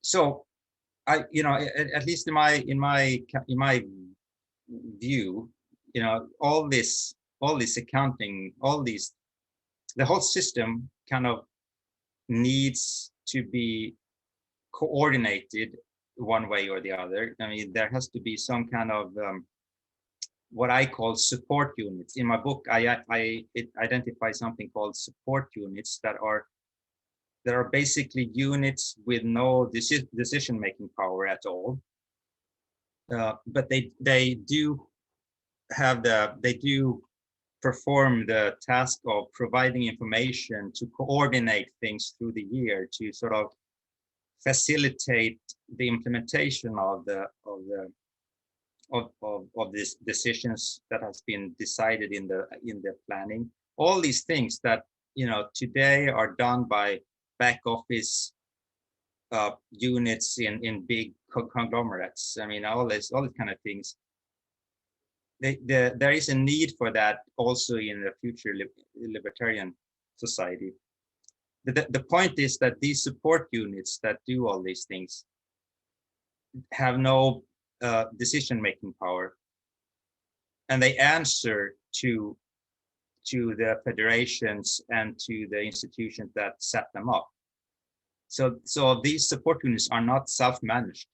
So I, at least in my view, all this accounting, the whole system kind of needs to be coordinated one way or the other. I mean, there has to be some kind of what I call support units. In my book, I identify something called support units that are basically units with no decision-making power at all. But they do perform the task of providing information to coordinate things through the year, to sort of facilitate the implementation of these decisions that has been decided in the planning. All these things that today are done by back office units in big conglomerates. I mean, all these kind of things. There is a need for that also in the future libertarian society. The point is that these support units that do all these things have no decision-making power, and they answer to the federations and to the institutions that set them up. So these support units are not self-managed,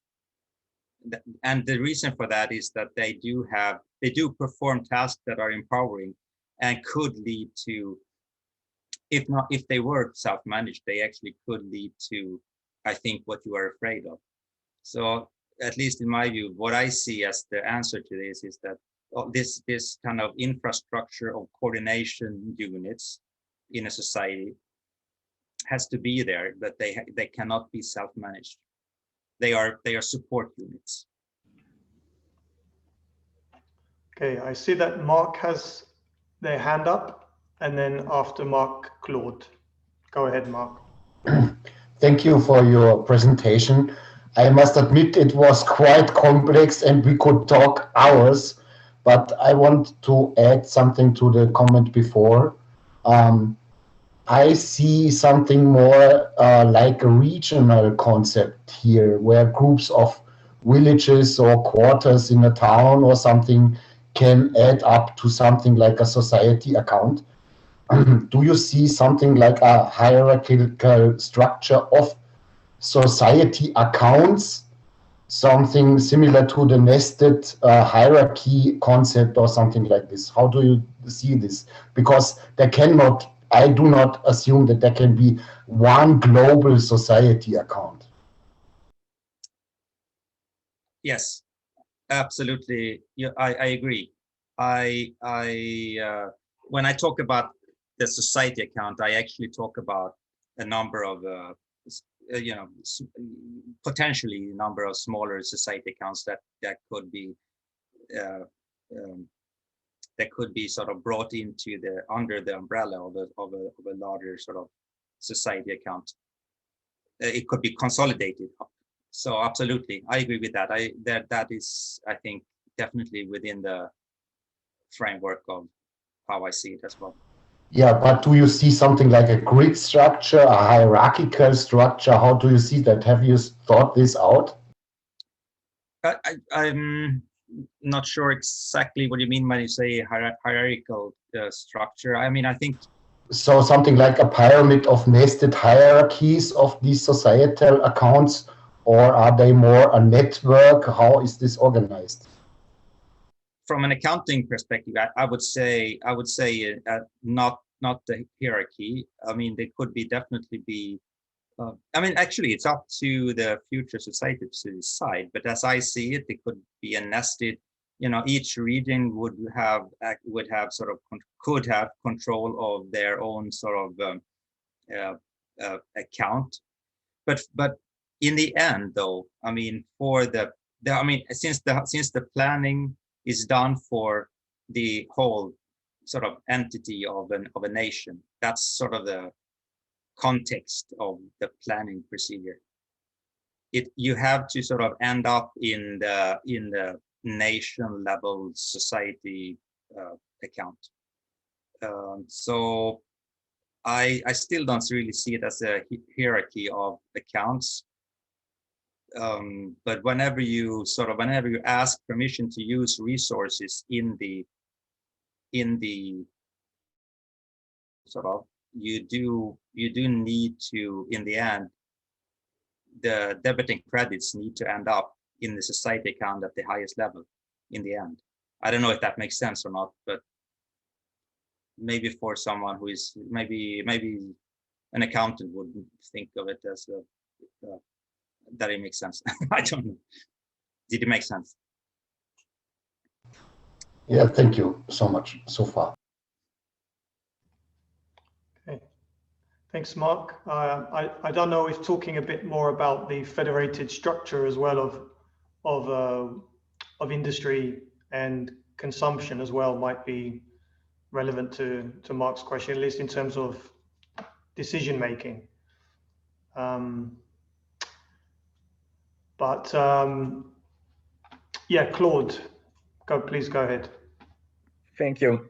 and the reason for that is that they do perform tasks that are empowering and could lead to, if they were self-managed, they actually could lead to, I think, what you are afraid of. So at least in my view, what I see as the answer to this is that this kind of infrastructure of coordination units in a society has to be there, but they cannot be self-managed. They are support units. Okay, I see that Mark has their hand up, and then after Mark, Claude. Go ahead, Mark. Thank you for your presentation. I must admit it was quite complex and we could talk hours, but I want to add something to the comment before. I see something more like a regional concept here, where groups of villages or quarters in a town or something can add up to something like a society account. Do you see something like a hierarchical structure of society accounts, something similar to the nested hierarchy concept or something like this? How do you see this? Because I do not assume that there can be one global society account. Yes, absolutely. Yeah, I agree. When I talk about the society account, I actually talk about a number of potentially a number of smaller society accounts that could be sort of brought into under the umbrella of a larger sort of society account. It could be consolidated. So absolutely, I agree with that. That is, I think, definitely within the framework of how I see it as well. Yeah, but do you see something like a grid structure, a hierarchical structure? How do you see that? Have you thought this out? I'm not sure exactly what you mean when you say hierarchical structure. I mean, I think so something like a pyramid of nested hierarchies of these societal accounts, or are they more a network? How is this organized? from an accounting perspective, I would say not the hierarchy. I mean, they could definitely be. I mean, actually, it's up to the future society to decide. But as I see it, it could be a nested. You know, each region would have sort of could have control of their own sort of account. But in the end, though, I mean, for I mean, since the planning is done for the whole sort of entity of a nation, that's sort of the context of the planning procedure. You have to sort of end up in the nation level society account. So I still don't really see it as a hierarchy of accounts. But whenever you ask permission to use resources in the sort of, you do need to, in the end, the debit and credits need to end up in the society account at the highest level in the end. I don't know if that makes sense or not, but maybe for someone who is maybe an accountant would think of it as that it makes sense. I don't know. Did it make sense? Yeah, thank you so much so far. Okay, thanks, Mark. I don't know if talking a bit more about the federated structure as well of industry and consumption as well might be relevant to Mark's question, at least in terms of decision making. Yeah, Claude, please go ahead. Thank you.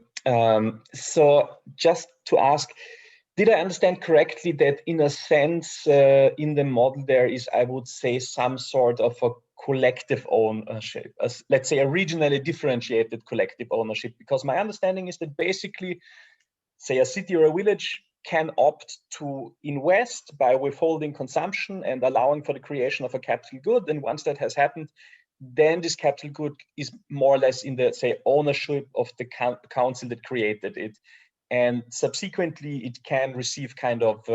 So just to ask, did I understand correctly that in a sense, in the model there is, I would say, some sort of a collective ownership, let's say a regionally differentiated collective ownership? Because my understanding is that basically, say a city or a village can opt to invest by withholding consumption and allowing for the creation of a capital good. And once that has happened, then this capital good is more or less in the, say, ownership of the council that created it. And subsequently, it can receive kind of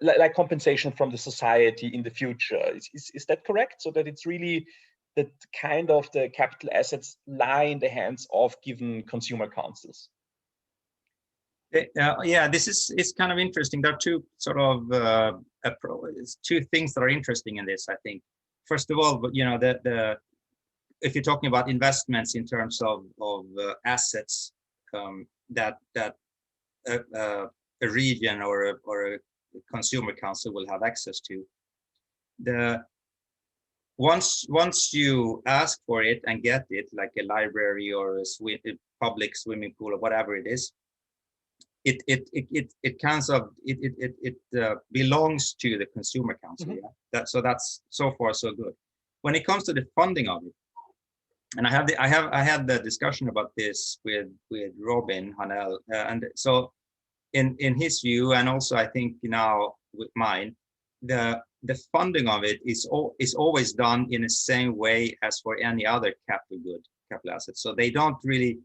like compensation from the society in the future. Is that correct? So that it's really that kind of the capital assets lie in the hands of given consumer councils. Yeah, this is kind of interesting. There are two sort of two things that are interesting in this, I think. First of all, you know, if you're talking about investments in terms of assets that a region or a consumer council will have access to, once you ask for it and get it, like a library or a public swimming pool or whatever it is, it kind of belongs to the consumer council. Mm-hmm. Yeah, that's so far so good. When it comes to the funding of it, and I had the discussion about this with Robin Hanel, and so in his view, and also I think now with mine, the funding of it is always done in the same way as for any other capital asset. So they don't really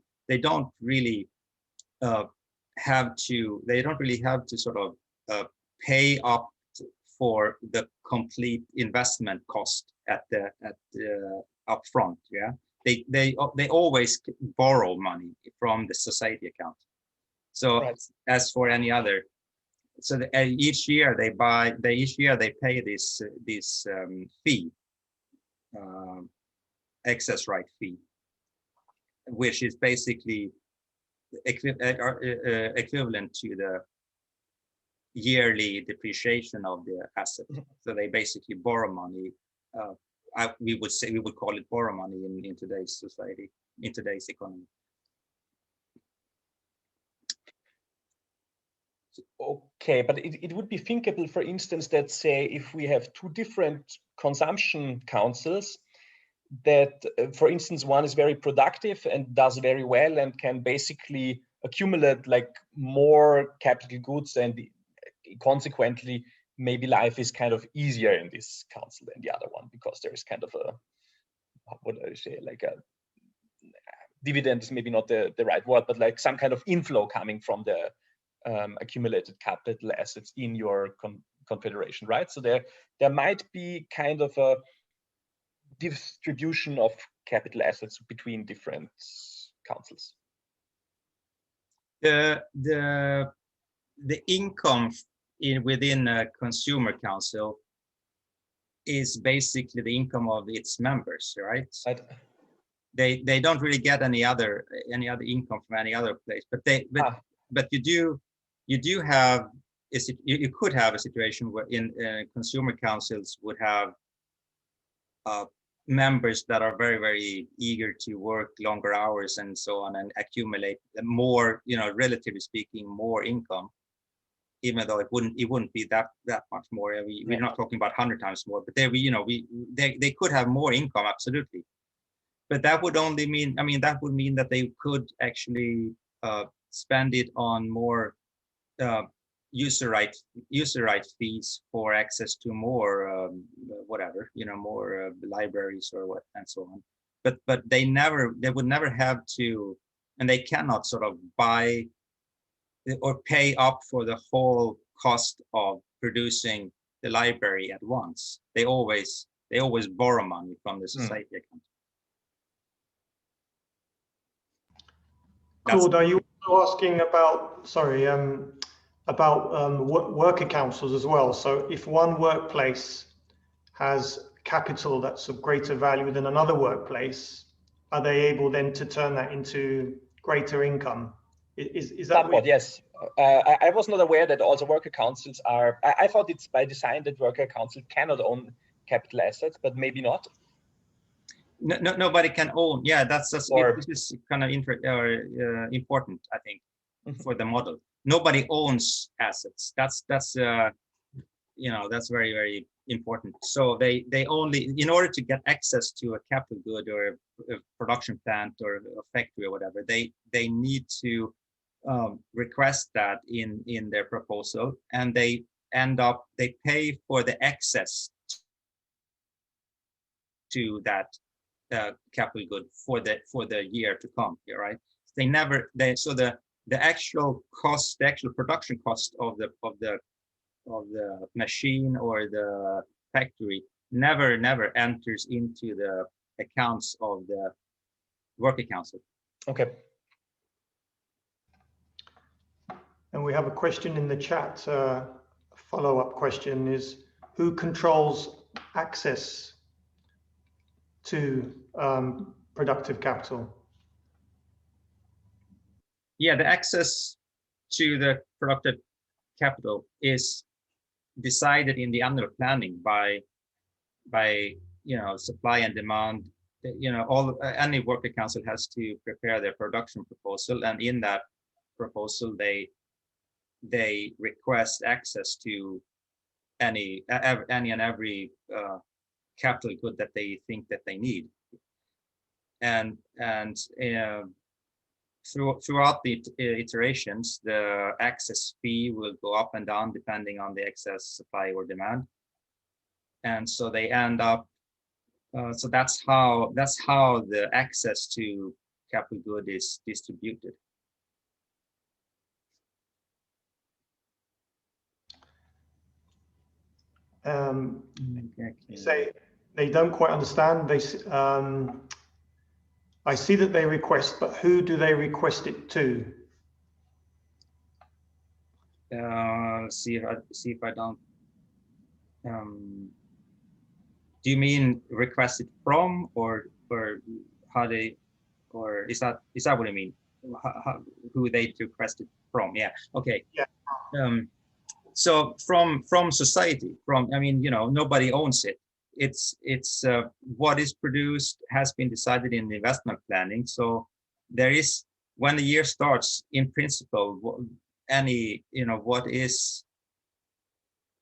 have to sort of pay up for the complete investment cost at the upfront. Yeah, they always borrow money from the society account. So right. As for any other, so each year they pay this fee, excess right fee, which is basically equivalent to the yearly depreciation of the asset. So they basically borrow money. We would call it borrow money in today's society, in today's economy. Okay, but it would be thinkable, for instance, that say if we have two different consumption councils, that, for instance, one is very productive and does very well and can basically accumulate like more capital goods, and consequently maybe life is kind of easier in this council than the other one, because there is kind of a, what do I say, like a dividend is maybe not the right word, but like some kind of inflow coming from the accumulated capital assets in your confederation, right? So there might be kind of a distribution of capital assets between different councils. The income within a consumer council is basically the income of its members, right? They don't really get any other income from any other place, but you do have you could have a situation where in consumer councils would have members that are very, very eager to work longer hours and so on, and accumulate more, relatively speaking, more income, even though it wouldn't be that much more. We're not talking about 100 times more, but they could have more income, absolutely. But that would only mean, that would mean that they could actually spend it on more user right fees for access to more more libraries or what and so on. But they would never have to, and they cannot sort of buy or pay up for the whole cost of producing the library at once. They always borrow money from the society account. Claude, are you also asking about, worker councils as well? So if one workplace has capital that's of greater value than another workplace, are they able then to turn that into greater income? Is that somewhat? Yes. I was not aware that also worker councils are. I thought it's by design that worker council cannot own capital assets, but maybe not. No, nobody can own. Yeah, this is kind of important, I think, for the model. Nobody owns assets. That's very, very important. So they only, in order to get access to a capital good or a production plant or a factory or whatever, they need to request that in their proposal, and they pay for the access to that capital good for the year to come. Right? So the actual cost, the actual production cost of the machine or the factory never enters into the accounts of the worker council. Okay. And we have a question in the chat. Follow-up question is, who controls access to productive capital? Yeah, the access to the productive capital is decided in the annual planning by supply and demand. Any worker council has to prepare their production proposal, and in that proposal they request access to any and every capital good that they think that they need, and throughout the iterations, the access fee will go up and down depending on the excess supply or demand, and so they end up. So that's how the access to capital good is distributed. You say they don't quite understand. I see that they request, but who do they request it to? See if I don't. Do you mean requested from, or how they, or is that what you mean? Who they requested from? Yeah. Okay. Yeah. So from society, nobody owns it. It's what is produced has been decided in the investment planning. So there is, when the year starts, in principle,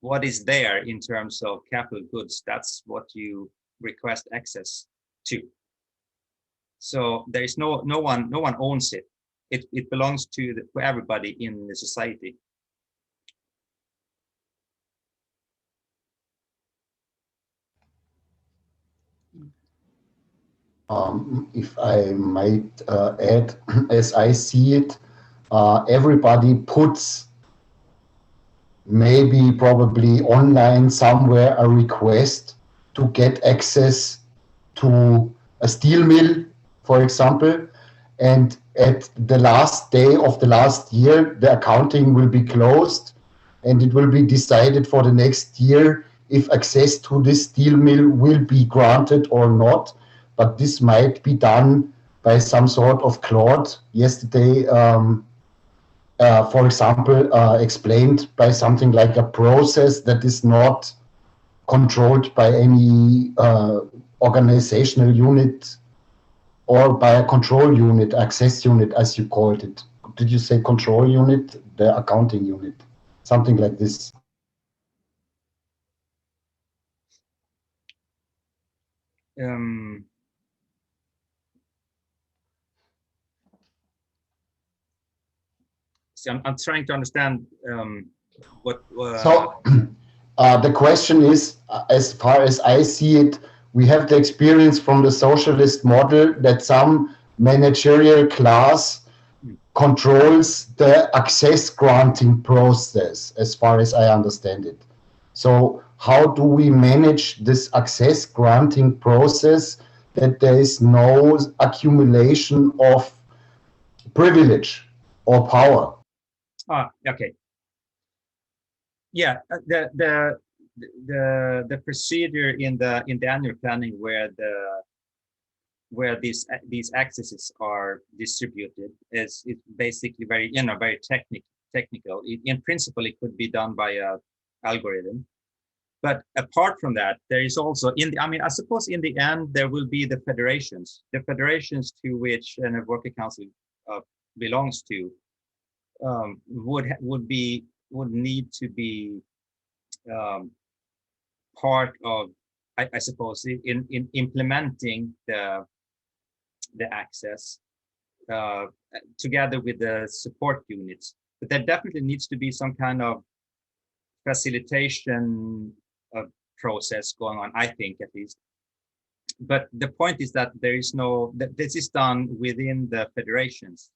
what is there in terms of capital goods, that's what you request access to. So there is no one owns it. It belongs to everybody in the society. If I might add, as I see it, everybody puts maybe probably online somewhere a request to get access to a steel mill, for example, and at the last day of the last year, the accounting will be closed and it will be decided for the next year if access to this steel mill will be granted or not. But this might be done by some sort of cloud. Yesterday, for example, explained by something like a process that is not controlled by any organizational unit or by a control unit, access unit, as you called it. Did you say control unit? The accounting unit, something like this. So I'm trying to understand what. So the question is, as far as I see it, we have the experience from the socialist model that some managerial class controls the access granting process, as far as I understand it. So how do we manage this access granting process that there is no accumulation of privilege or power? Okay. Yeah, the procedure in the annual planning where these accesses are distributed is basically very technical. In principle, it could be done by a algorithm, but apart from that, there is also I suppose in the end there will be the federations to which a worker council belongs to would need to be part of, I suppose, in implementing the access together with the support units. But there definitely needs to be some kind of facilitation process going on, I think, at least. But the point is that there is that this is done within the federations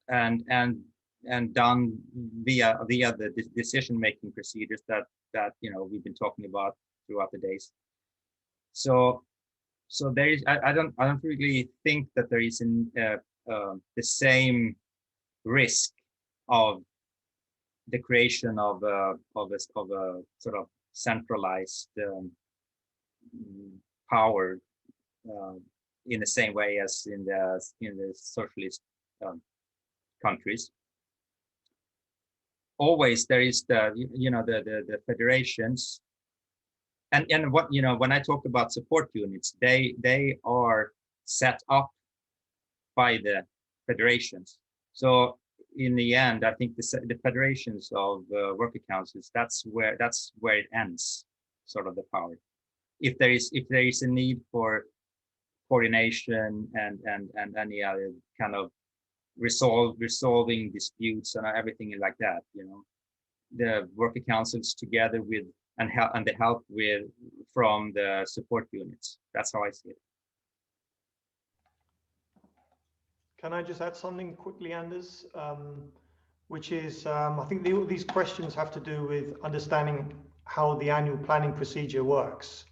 and done via the decision-making procedures that we've been talking about throughout the days. So there is, I don't really think that there is the same risk of the creation of a sort of centralized power in the same way as in the socialist countries. Always there is the federations, and what when I talk about support units, they are set up by the federations. So in the end, I think the federations of worker councils, that's where it ends, sort of the power. If there is a need for coordination and any other kind of resolving disputes and everything like that, the worker councils together with and the help from the support units. That's how I see it. Can I just add something quickly, Anders? Which is, I think these questions have to do with understanding how the annual planning procedure works.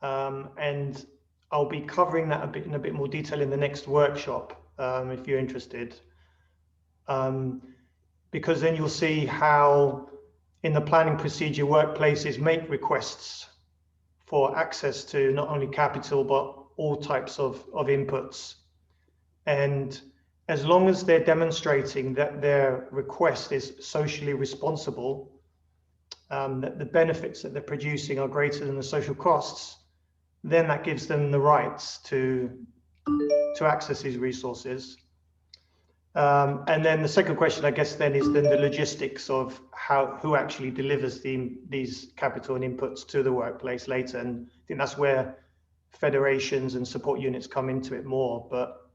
And I'll be covering that in a bit more detail in the next workshop, if you're interested. Because then you'll see how in the planning procedure workplaces make requests for access to not only capital, but all types of inputs. And as long as they're demonstrating that their request is socially responsible, that the benefits that they're producing are greater than the social costs, then that gives them the rights to access these resources. And then the second question, I guess, then is then the logistics of who actually delivers these capital and inputs to the workplace later. And I think that's where federations and support units come into it more, but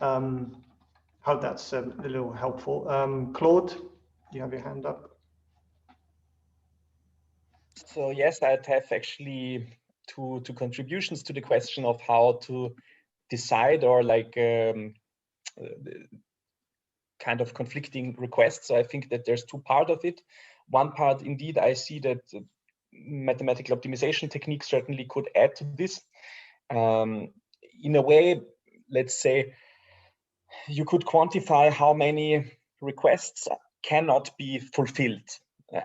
hope that's a little helpful. Claude, you have your hand up. So yes, I'd have actually two contributions to the question of how to decide, or like kind of conflicting requests. So I think that there's two parts of it. One part, indeed, I see that mathematical optimization techniques certainly could add to this. In a way, let's say, you could quantify how many requests cannot be fulfilled.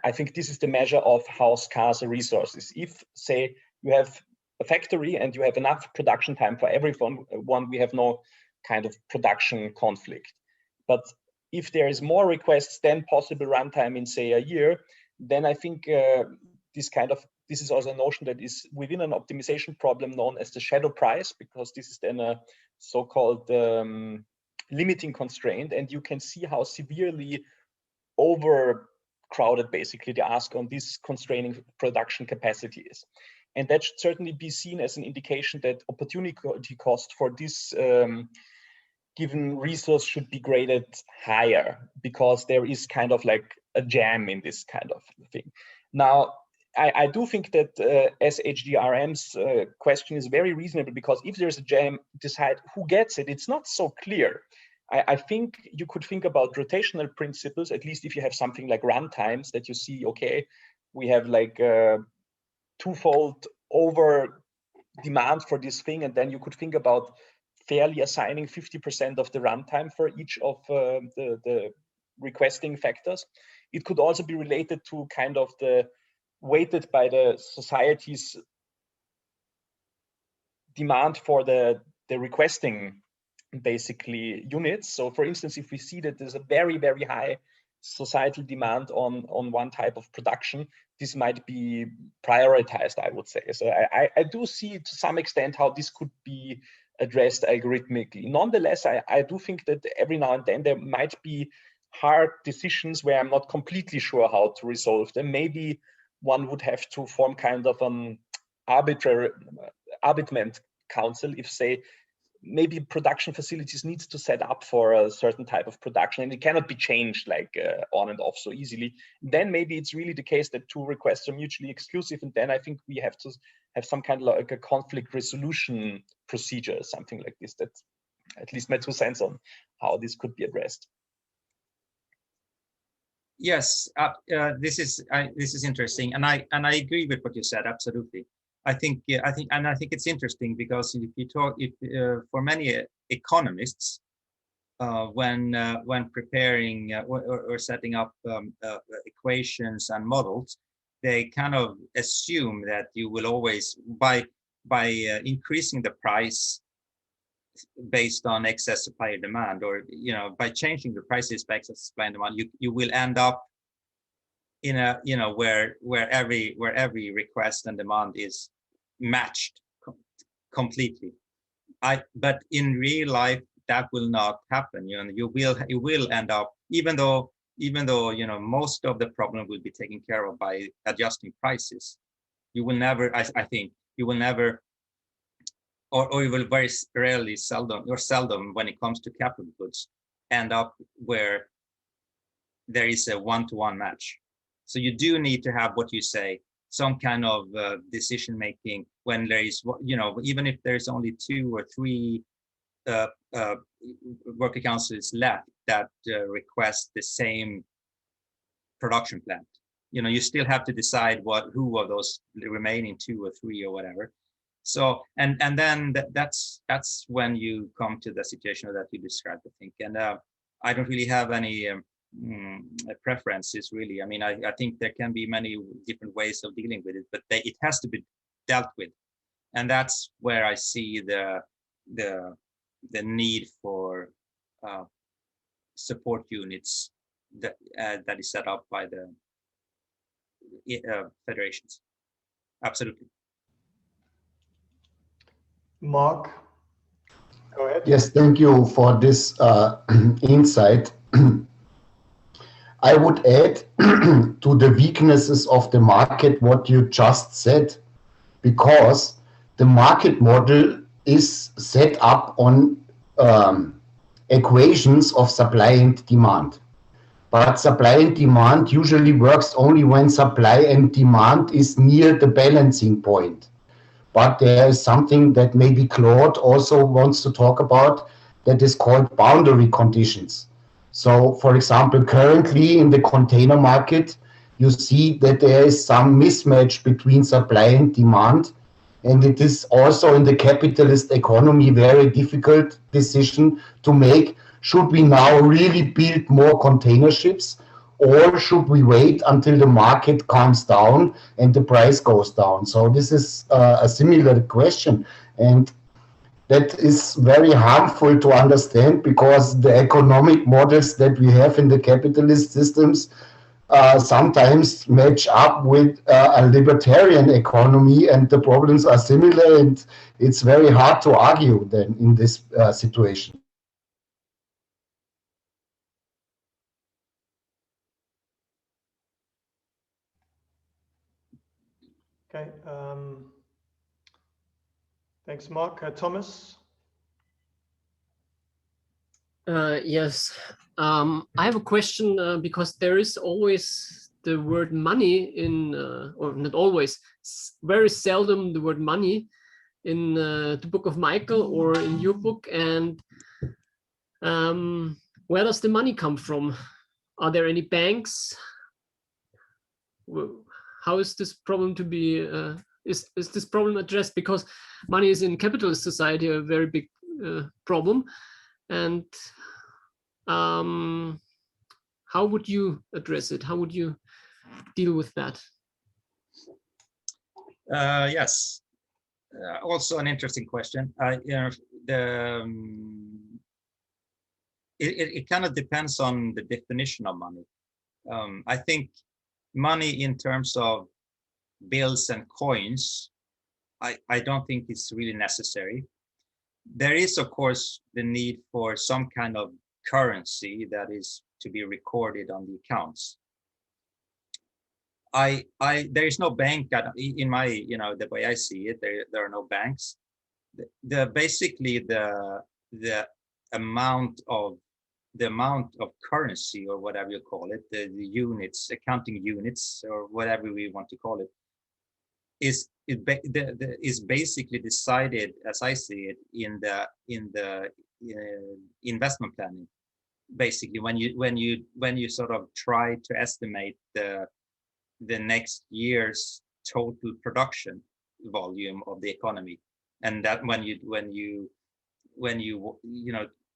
I think this is the measure of how scarce a resource is. If, say, you have a factory and you have enough production time for everyone, we have no kind of production conflict. But if there is more requests than possible runtime in, say, a year, then I think this is also a notion that is within an optimization problem known as the shadow price, because this is then a so-called limiting constraint, and you can see how severely overcrowded basically the ask on this constraining production capacity is. And that should certainly be seen as an indication that opportunity cost for this given resource should be graded higher, because there is kind of like a jam in this kind of thing. Now, I do think that SHDRM's question is very reasonable, because if there's a jam, decide who gets it. It's not so clear. I think you could think about rotational principles, at least if you have something like runtimes that you see, okay, we have like twofold over demand for this thing, and then you could think about fairly assigning 50% of the runtime for each of the requesting factors. It could also be related to kind of the weighted by the society's demand for the requesting basically units. So for instance, if we see that there's a very, very high societal demand on one type of production, this might be prioritized, I would say. So I do see to some extent how this could be addressed algorithmically. Nonetheless, I do think that every now and then there might be hard decisions where I'm not completely sure how to resolve them. Maybe one would have to form kind of an arbitrament council if, say, maybe production facilities needs to set up for a certain type of production and it cannot be changed like on and off so easily. Then maybe it's really the case that two requests are mutually exclusive, and then I think we have to have some kind of like a conflict resolution procedure, something like this. That's at least my 2 cents on how this could be addressed. Yes, this is interesting, and I agree with what you said. Absolutely, I think it's interesting because if you talk, for many economists, when preparing or setting up equations and models, they kind of assume that you will always by increasing the price based on excess supply and demand, or by changing the prices by excess supply and demand, you will end up in a where every request and demand is matched completely. But in real life that will not happen. You will end up, even though most of the problem will be taken care of by adjusting prices, you will never, I think you will never, or you will very rarely, seldom when it comes to capital goods, end up where there is a one-to-one match. So you do need to have, what you say, some kind of decision making when there is, even if there's only 2 or 3 worker councils left that request the same production plant. You still have to decide who of those remaining 2 or 3 or whatever. So and then that's when you come to the situation that you described, I think. And I don't really have any preferences, really. I mean, I think there can be many different ways of dealing with it, but it has to be dealt with, and that's where I see the need for support units that is set up by the federations. Absolutely. Mark, go ahead. Yes, thank you for this insight. I would add to the weaknesses of the market what you just said, because the market model is set up on equations of supply and demand. But supply and demand usually works only when supply and demand is near the balancing point. But there is something that maybe Claude also wants to talk about that is called boundary conditions. So, for example, currently in the container market, you see that there is some mismatch between supply and demand. And it is also in the capitalist economy very difficult decision to make. Should we now really build more container ships, or should we wait until the market calms down and the price goes down? So this is a similar question. And that is very harmful to understand, because the economic models that we have in the capitalist systems sometimes match up with a libertarian economy, and the problems are similar, and it's very hard to argue then in this situation. Okay. Thanks, Mark. Thomas? Yes. I have a question because there is always the word money in, or not always, very seldom the word money in the book of Michael or in your book. And where does the money come from? Are there any banks? How is this problem to be, is this problem addressed? Because money is in capitalist society a very big problem. And how would you address it? How would you deal with that? Yes, also an interesting question. It kind of depends on the definition of money. I think money in terms of bills and coins, I don't think it's really necessary. There is, of course, the need for some kind of currency that is to be recorded on the accounts. There is no bank in my, the way I see it. There are no banks. Basically the amount of currency, or whatever you call it, the units, accounting units, or whatever we want to call it, is basically decided, as I see it, in the investment planning. Basically, when you sort of try to estimate the next year's total production volume of the economy, and that when you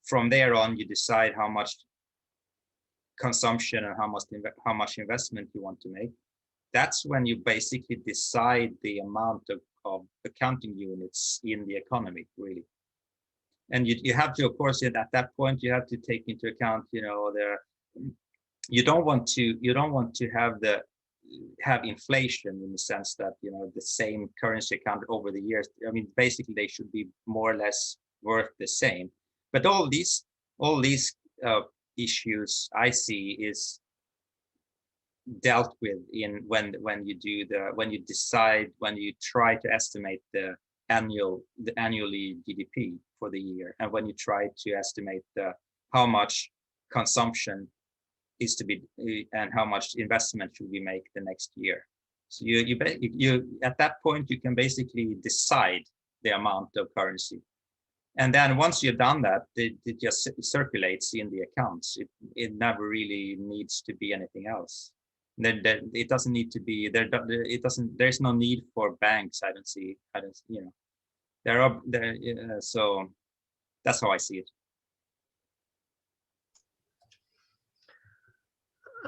from there on, you decide how much consumption and how much investment you want to make. That's when you basically decide the amount of accounting units in the economy, really. And you have to, of course, at that point, you have to take into account, you don't want to have inflation, in the sense that the same currency account over the years. I mean, basically, they should be more or less worth the same. But all these issues I see is dealt with when you try to estimate the annually GDP for the year, and when you try to estimate how much consumption is to be and how much investment should we make the next year. So you at that point you can basically decide the amount of currency, and then once you've done that, it just circulates in the accounts. It never really needs to be anything else. It doesn't need to be there. There's no need for banks. I don't see. So that's how I see it.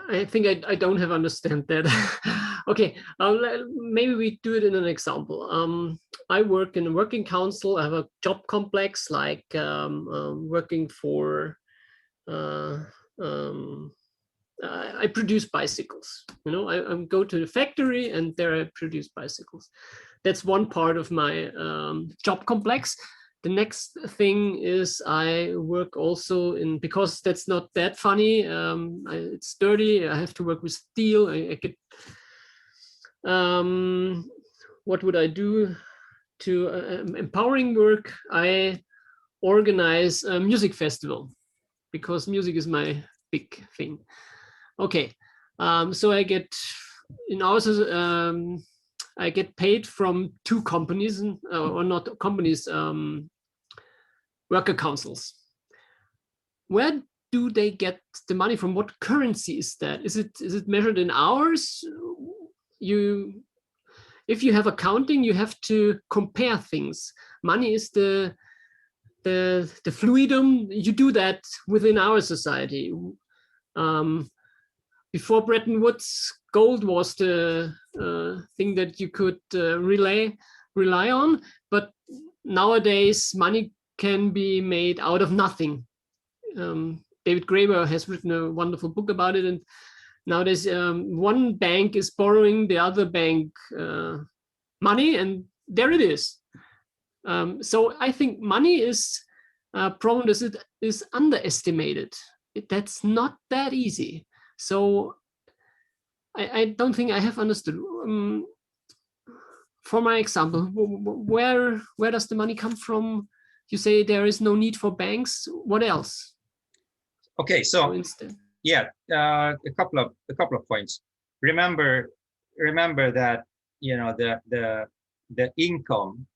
I think I don't have understand that. Okay, maybe we do it in an example. I work in a working council. I have a job complex, like working for. I produce bicycles. I go to the factory and there I produce bicycles. That's one part of my job complex. The next thing is I work also in, because that's not that funny. It's dirty. I have to work with steel. What would I do? to empowering work, I organize a music festival because music is my big thing. Okay, so I get in ours. I get paid from 2 companies, or not companies, worker councils. Where do they get the money from? What currency is that? Is it measured in hours? If you have accounting, you have to compare things. Money is the fluidum. You do that within our society. Before Bretton Woods, gold was the thing that you could rely on, but nowadays money can be made out of nothing. David Graeber has written a wonderful book about it, and nowadays one bank is borrowing the other bank money, and there it is. So I think money is a problem that is underestimated. That's not that easy. So I don't think I have understood. For my example, where does the money come from? You say there is no need for banks. What else? Okay, so yeah, a couple of points. Remember that the income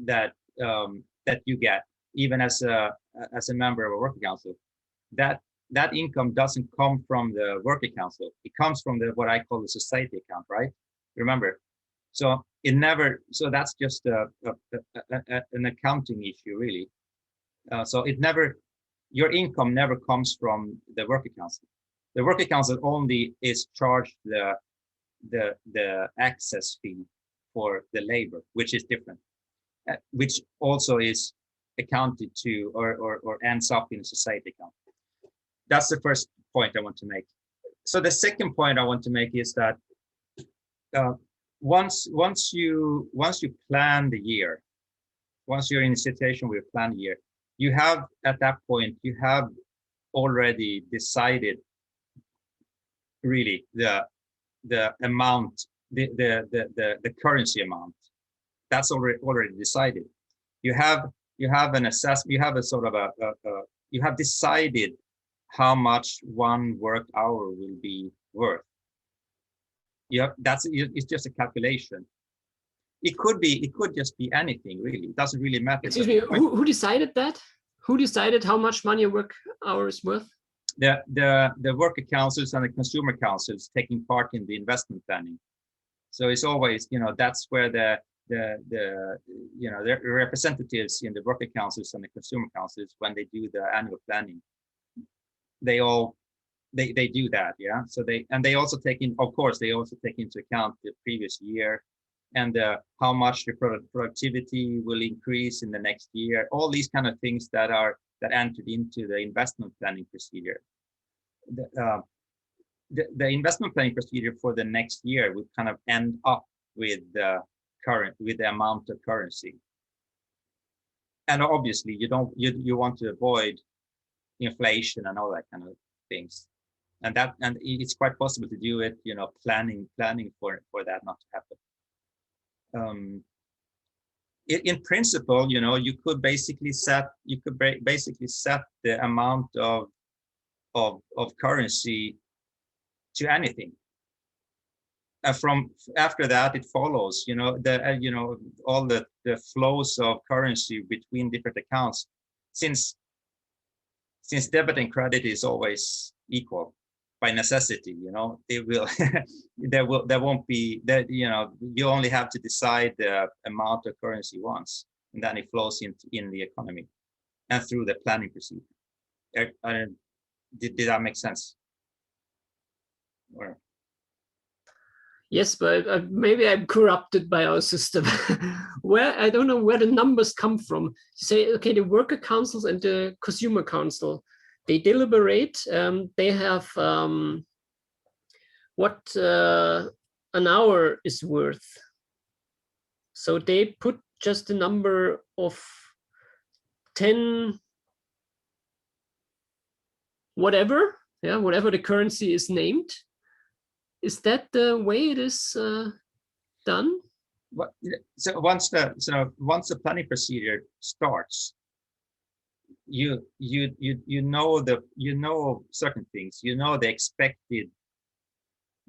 that you get, even as a member of a worker council, that income doesn't come from the worker council. It comes from what I call the society account, right? Remember, so that's just an accounting issue, really. So your income never comes from the worker council. The worker council only is charged the access fee for the labor, which is different, which also is accounted to or ends up in a society account. That's the first point I want to make. So the second point I want to make is that once you plan the year, once you're in a situation where you plan the year, you have at that point you have already decided really the amount, the currency amount. That's already decided. You have an assessment. You have a sort of you have decided how much one work hour will be worth. Yeah, it's just a calculation. It could just be anything, really. It doesn't really matter. Excuse me, who decided that? Who decided how much money a work hour is worth? The worker councils and the consumer councils taking part in the investment planning. So it's always, that's where the representatives in the worker councils and the consumer councils, when they do the annual planning, they do that, yeah. So they also take into account the previous year and how much the productivity will increase in the next year. All these kind of things that entered into the investment planning procedure. The investment planning procedure for the next year will kind of end up with the amount of currency. And obviously you want to avoid inflation and all that kind of things. And it's quite possible to do it, planning for that not to happen. In principle, you could basically set the amount of currency to anything. From after that, it follows, all the flows of currency between different accounts, since debit and credit is always equal by necessity, they will there won't be that, you only have to decide the amount of currency once, and then it flows in the economy and through the planning procedure. Did that make sense? Or... Yes, but maybe I'm corrupted by our system. Where I don't know where the numbers come from. You say, okay, the worker councils and the consumer council, they deliberate. They have what an hour is worth. So they put just a number of 10 whatever, whatever the currency is named. Is that the way it is done? So once the planning procedure starts, you know certain things. You know the expected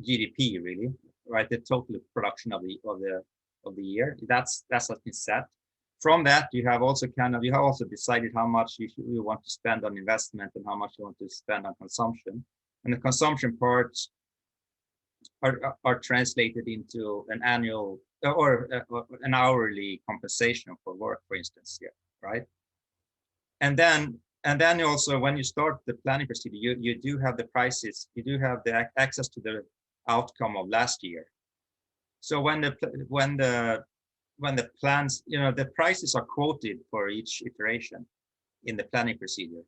GDP, really, right? The total production of the year. That's what's been set. From that, you have also decided how much you want to spend on investment and how much you want to spend on consumption. And the consumption parts are translated into an annual or an hourly compensation for work, for instance, yeah, right? And then you also, when you start the planning procedure, you do have the prices, you do have the access to the outcome of last year. So when the plans, the prices are quoted for each iteration in the planning procedure.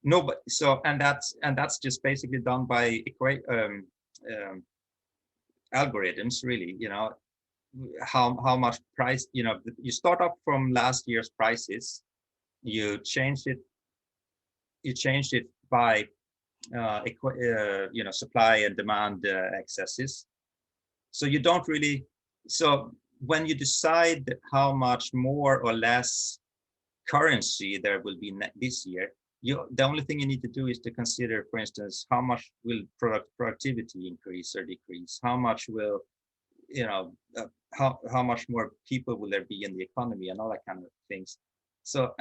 That's just basically done by algorithms, really. How much price, you start up from last year's prices, you change it by supply and demand excesses. So you don't really, so when you decide how much more or less currency there will be this year, the only thing you need to do is to consider, for instance, how much will productivity increase or decrease, how much will, how much more people will there be in the economy, and all that kind of things. So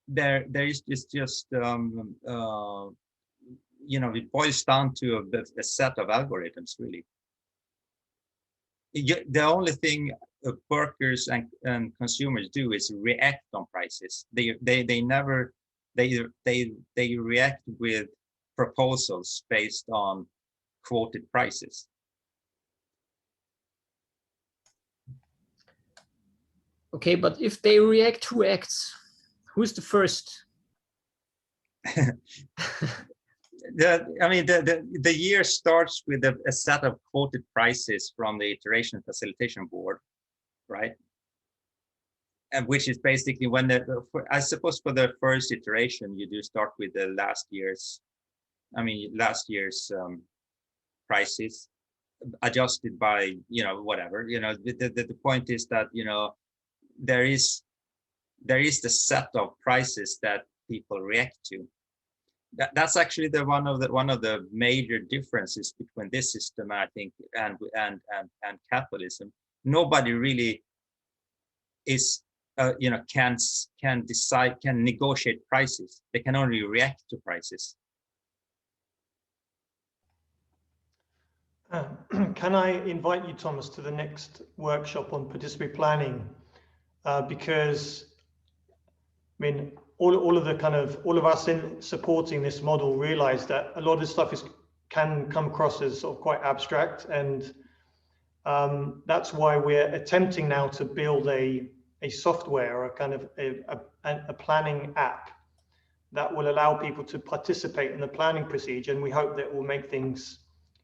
there is just it boils down to a set of algorithms, really. The only thing workers and consumers do is react on prices. They react with proposals based on quoted prices. Okay, but if they react, who acts? Who's the first? The year starts with a set of quoted prices from the iteration facilitation board, right? And which is basically when I suppose for the first iteration, you do start with the last year's prices adjusted by, whatever, the point is that, there is the set of prices that people react to. That's actually one of the major differences between this system, I think, and capitalism. Nobody really is, can negotiate prices. They can only react to prices. Can I invite you, Thomas, to the next workshop on participatory planning? Because, all of us in supporting this model realize that a lot of this stuff can come across as sort of quite abstract, and that's why we're attempting now to build a software, or a kind of a planning app that will allow people to participate in the planning procedure, and we hope that it will make things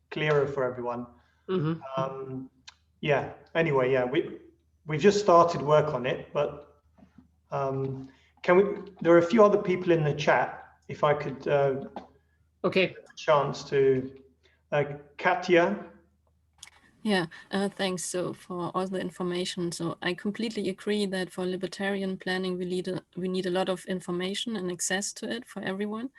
clearer for everyone. Mm-hmm. Anyway, we've just started work on it, but there are a few other people in the chat, if I could okay, chance to Katja. Yeah, thanks for all the information. So I completely agree that for libertarian planning, we need a lot of information and access to it for everyone.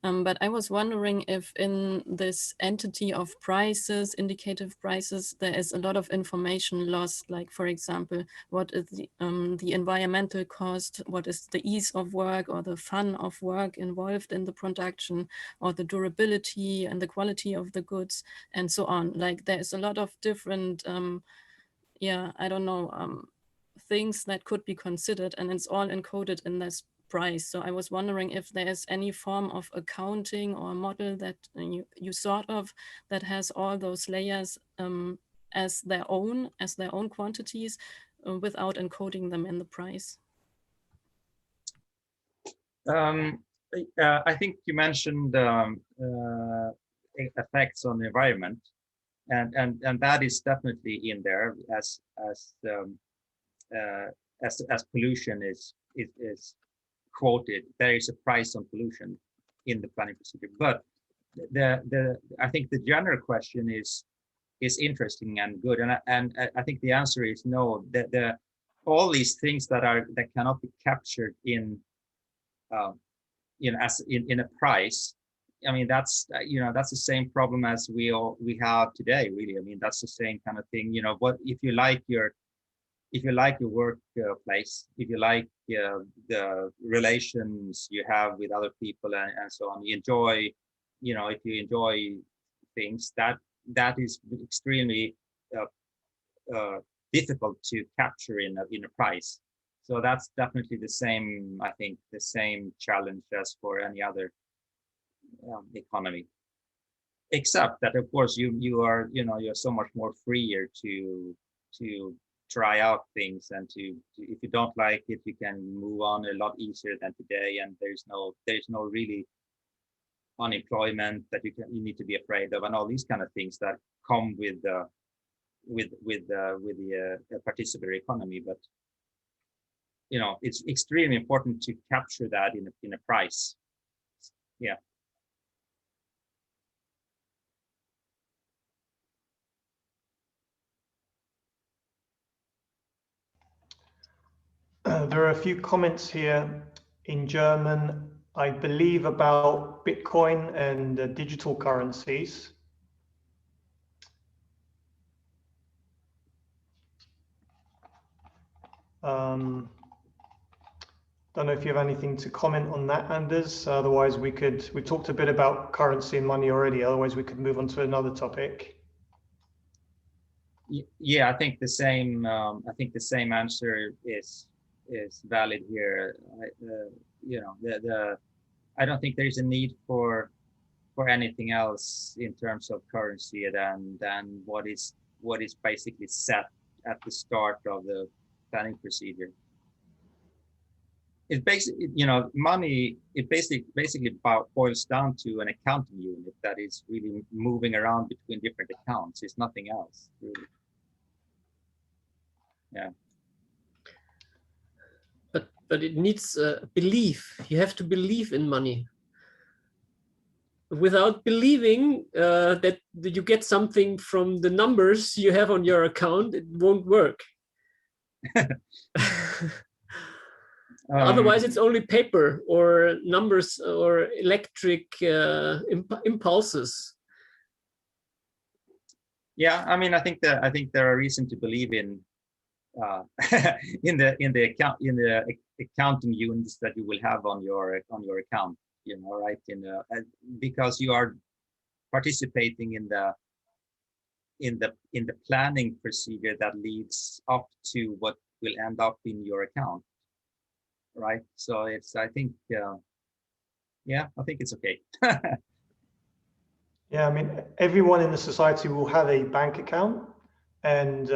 But I was wondering if in this entity of prices, indicative prices, there is a lot of information lost. Like, for example, what is the environmental cost? What is the ease of work or the fun of work involved in the production, or the durability and the quality of the goods, and so on. Like, there is a lot of different, things that could be considered, and it's all encoded in this price. So I was wondering if there is any form of accounting or model that you sort of that has all those layers as their own quantities without encoding them in the price. I think you mentioned effects on the environment, and that is definitely in there as pollution is quoted. There is a price on pollution in the planning procedure, but I think the general question is interesting and good. And I think the answer is no. All these things that cannot be captured in in a price. I mean, that's that's the same problem as we have today, really. I mean, that's the same kind of thing. What if you like your workplace, if you like the relations you have with other people and so on, you enjoy, if you enjoy things, that is extremely difficult to capture in a price. So that's definitely the same, I think, the same challenge as for any other economy, except that of course you are you're so much more freer to try out things, and to if you don't like it, you can move on a lot easier than today, and there's no really unemployment that you need to be afraid of, and all these kind of things that come with the participatory economy. But it's extremely important to capture that in a price. Yeah. There are a few comments here in German, I believe, about Bitcoin and digital currencies. Don't know if you have anything to comment on that, Anders. Otherwise, we talked a bit about currency and money already. Otherwise, we could move on to another topic. Yeah, I think the same. I think the same answer is valid here. I don't think there's a need for anything else in terms of currency than what is basically set at the start of the planning procedure. It's basically, money. It basically boils down to an accounting unit that is really moving around between different accounts. It's nothing else, really. Yeah. But it needs belief. You have to believe in money. Without believing that you get something from the numbers you have on your account, it won't work. Otherwise, it's only paper or numbers or electric impulses. Yeah, I mean, I think there are reason to believe in the accounting units that you will have on your account, right? Because you are participating in the planning procedure that leads up to what will end up in your account, right? So I think I think it's okay. Yeah, I mean, everyone in the society will have a bank account, and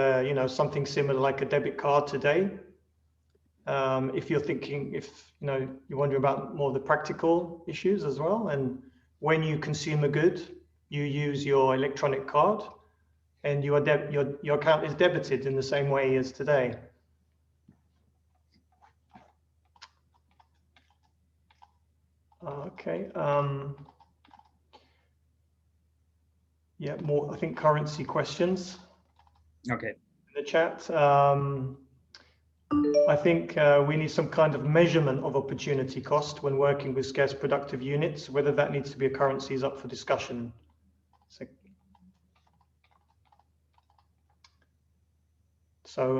something similar like a debit card today. If you're thinking, you're wondering about more of the practical issues as well, and when you consume a good, you use your electronic card, and your account is debited in the same way as today. Okay. Yeah, more, I think, currency questions. Okay. In the chat. I think we need some kind of measurement of opportunity cost when working with scarce productive units. Whether that needs to be a currency is up for discussion. So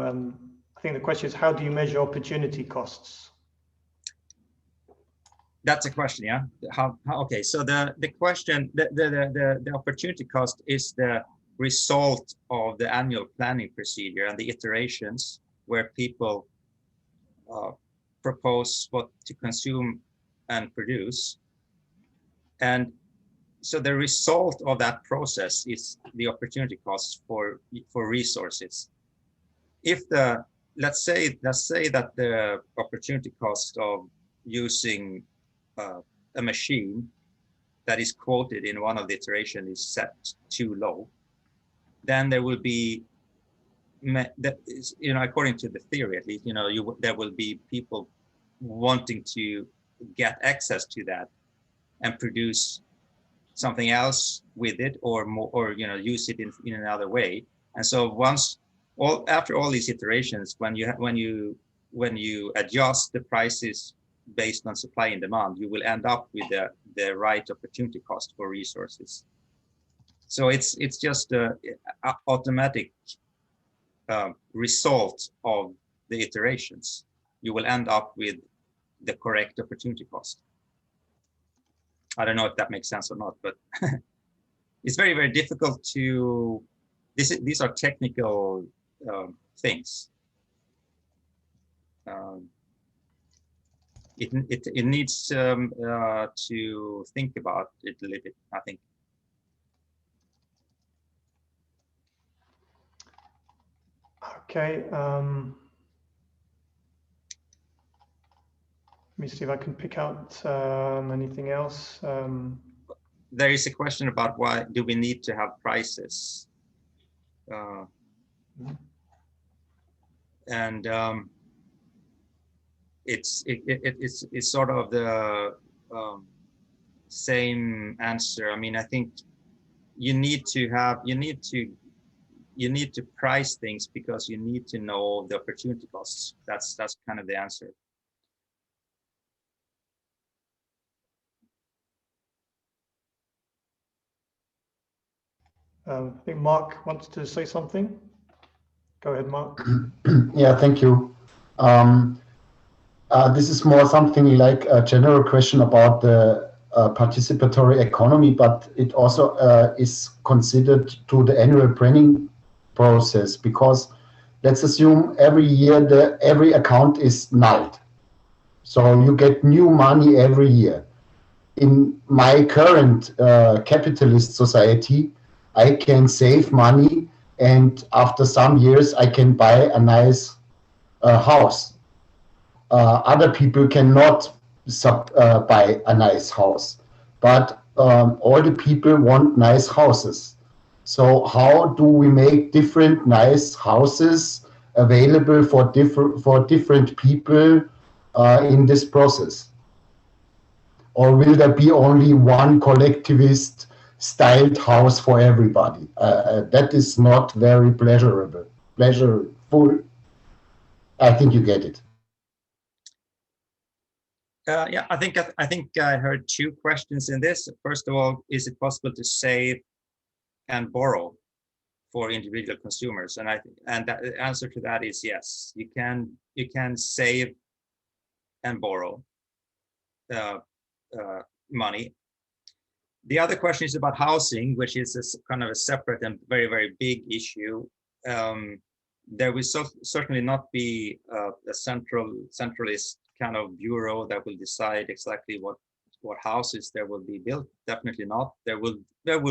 I think the question is, how do you measure opportunity costs? That's a question, yeah. How okay, so the question, the opportunity cost is the result of the annual planning procedure and the iterations where people propose what to consume and produce. And so the result of that process is the opportunity costs for resources. If let's say that the opportunity cost of using a machine that is quoted in one of the iterations is set too low, then there will be, according to the theory at least, there will be people wanting to get access to that and produce something else with it, or more, or use it in another way. And so after all these iterations, when you adjust the prices based on supply and demand, you will end up with the right opportunity cost for resources. So it's just an automatic result of the iterations. You will end up with the correct opportunity cost. I don't know if that makes sense or not, but it's very, very difficult to. These are technical things. It needs to think about it a little bit, I think. Okay. Let me see if I can pick out anything else. There is a question about why do we need to have prices? And it's sort of the same answer. I mean, I think you need to price things because you need to know the opportunity costs. That's kind of the answer. I think Mark wants to say something. Go ahead, Mark. Yeah, thank you. This is more something like a general question about the participatory economy, but it also is considered to the annual planning process, because let's assume every year every account is nulled. So you get new money every year. In my current capitalist society, I can save money, and after some years I can buy a nice house. Other people cannot buy a nice house, but all the people want nice houses. So how do we make different nice houses available for different people in this process? Or will there be only one collectivist styled house for everybody? That is not very pleasurable. I think you get it. Yeah, I think I heard two questions in this. First of all, is it possible to save and borrow for individual consumers? And the answer to that is yes. You can save and borrow money. The other question is about housing, which is kind of a separate and very, very big issue. There will certainly not be a centralist kind of bureau that will decide exactly what houses there will be built. Definitely not. There will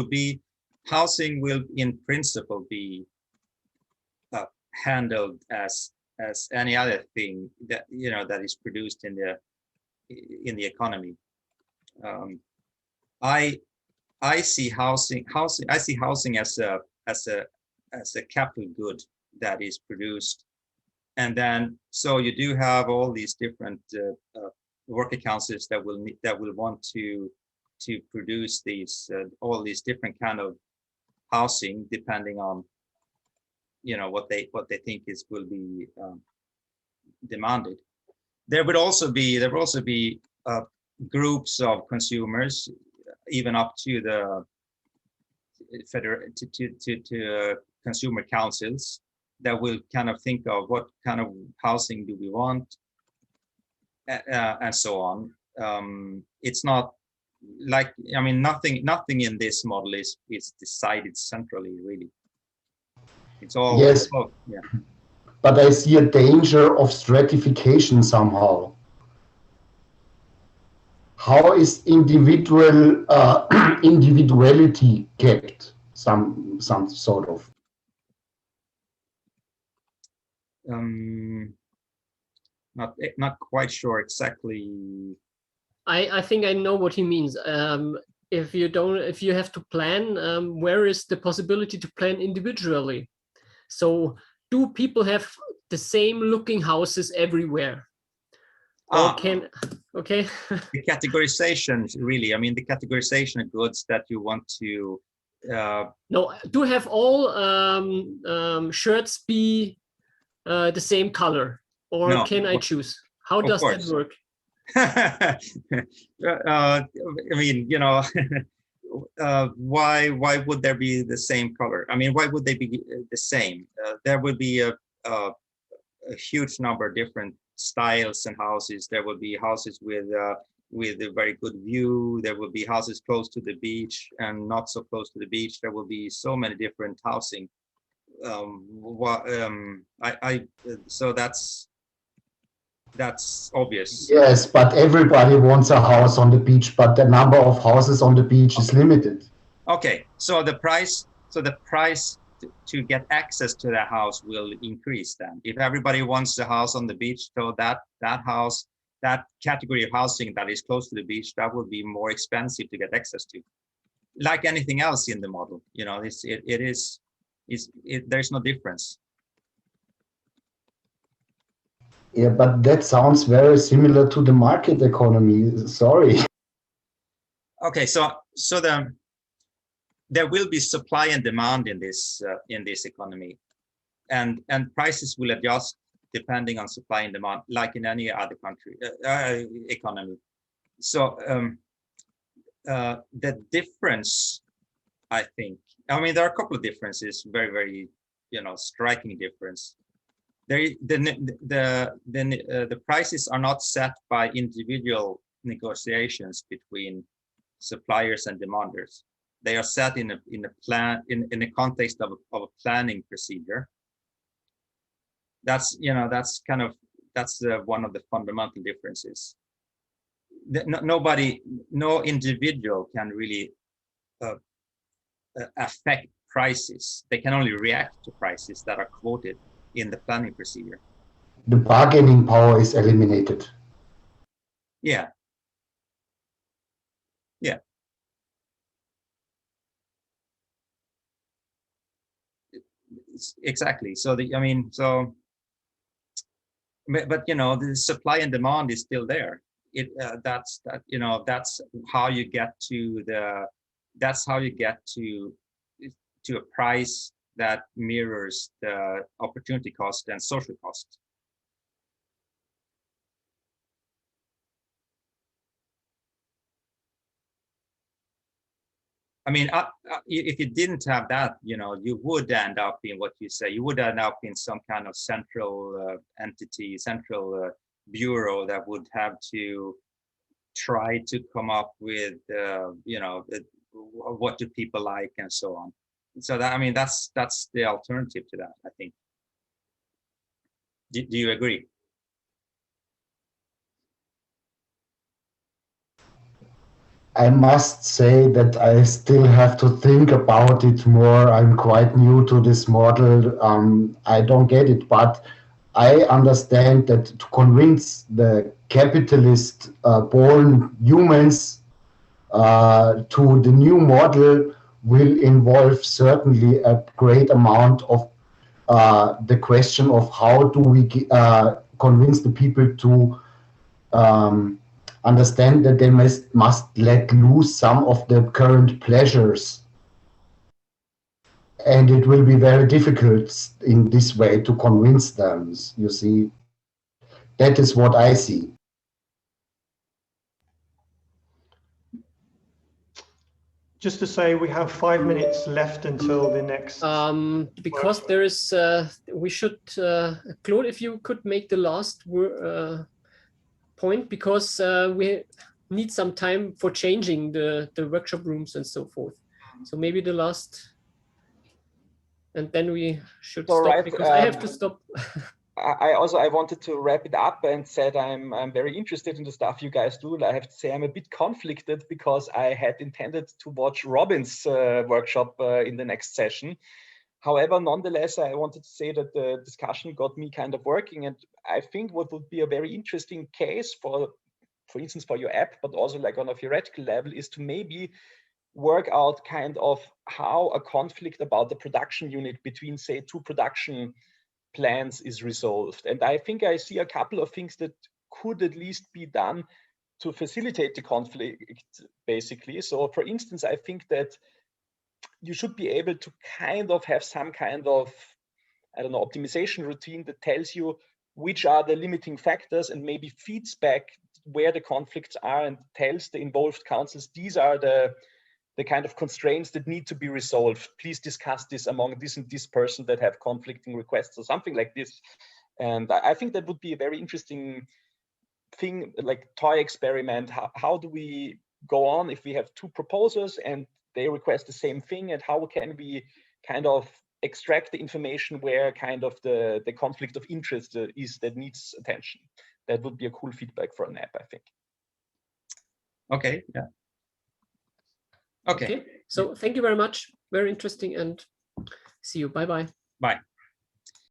be housing will in principle be handled as any other thing that that is produced in the economy. I see housing as a capital good that is produced, and then so you do have all these different worker councils that will want to produce these all these different kind of housing depending on what they think will be demanded. There will also be groups of consumers, even up to the to consumer councils, that will kind of think of what kind of housing do we want, and so on. It's not like, I mean, nothing in this model is decided centrally, really. It's all, yes, yeah. But I see a danger of stratification somehow. How is individuality kept? Some sort of. Not quite sure exactly. I think I know what he means. If you have to plan, where is the possibility to plan individually? So do people have the same looking houses everywhere? Or can, okay. The categorization, really, I mean, the categorization of goods that you want to... No, do have all shirts be the same color? Or No, can I choose? How does that work? I mean, you know, why would there be the same color? I mean, why would they be the same? There would be a huge number of different styles and houses. There would be houses with a very good view. There will be houses close to the beach and not so close to the beach. There will be so many different housing. So that's obvious. Yes, but everybody wants a house on the beach, but the number of houses on the beach is limited. Okay, so the price to get access to that house will increase then. If everybody wants a house on the beach, so that house, that category of housing that is close to the beach, that will be more expensive to get access to. Like anything else in the model, you know, there's no difference. Yeah, but that sounds very similar to the market economy. Sorry. Okay, so there will be supply and demand in this economy, and prices will adjust depending on supply and demand, like in any other country economy. So the difference, I think, I mean, there are a couple of differences, very, very, you know, striking difference. The prices are not set by individual negotiations between suppliers and demanders. They are set in a context of a planning procedure. That's, you know, that's one of the fundamental differences. No individual can really affect prices. They can only react to prices that are quoted in the planning procedure. The bargaining power is eliminated. Yeah. Exactly. So but you know, the supply and demand is still there. That's how you get to a price that mirrors the opportunity cost and social cost. I mean, if you didn't have that, you know, you would end up in what you say. You would end up in some kind of central entity, central bureau that would have to try to come up with, you know, what do people like and so on. So that, I mean, that's the alternative to that, I think. Do you agree? I must say that I still have to think about it more. I'm quite new to this model. I don't get it, but I understand that to convince the capitalist born humans to the new model will involve certainly a great amount of the question of how do we convince the people to understand that they must let loose some of the current pleasures. And it will be very difficult in this way to convince them, you see. That is what I see. Just to say, we have 5 minutes left until the next. Because there is, we should, Claude, if you could make the last point, because we need some time for changing the workshop rooms and so forth. So maybe the last, and then we should stop, right, because I have to stop. I wanted to wrap it up and said I'm very interested in the stuff you guys do. I have to say I'm a bit conflicted because I had intended to watch Robin's workshop in the next session. However, nonetheless, I wanted to say that the discussion got me kind of working, and I think what would be a very interesting case for instance, for your app, but also like on a theoretical level, is to maybe work out kind of how a conflict about the production unit between, say, two production plans is resolved. And I think I see a couple of things that could at least be done to facilitate the conflict, basically. So for instance, I think that you should be able to kind of have some kind of, I don't know, optimization routine that tells you which are the limiting factors and maybe feeds back where the conflicts are and tells the involved councils, these are the kind of constraints that need to be resolved. Please discuss this among this and this person that have conflicting requests or something like this. And I think that would be a very interesting thing, like toy experiment. How do we go on if we have two proposers and they request the same thing, and how can we kind of extract the information where kind of the conflict of interest is that needs attention? That would be a cool feedback for an app, I think. Okay, yeah. Okay. So thank you very much. Very interesting, and see you. Bye-bye. Bye.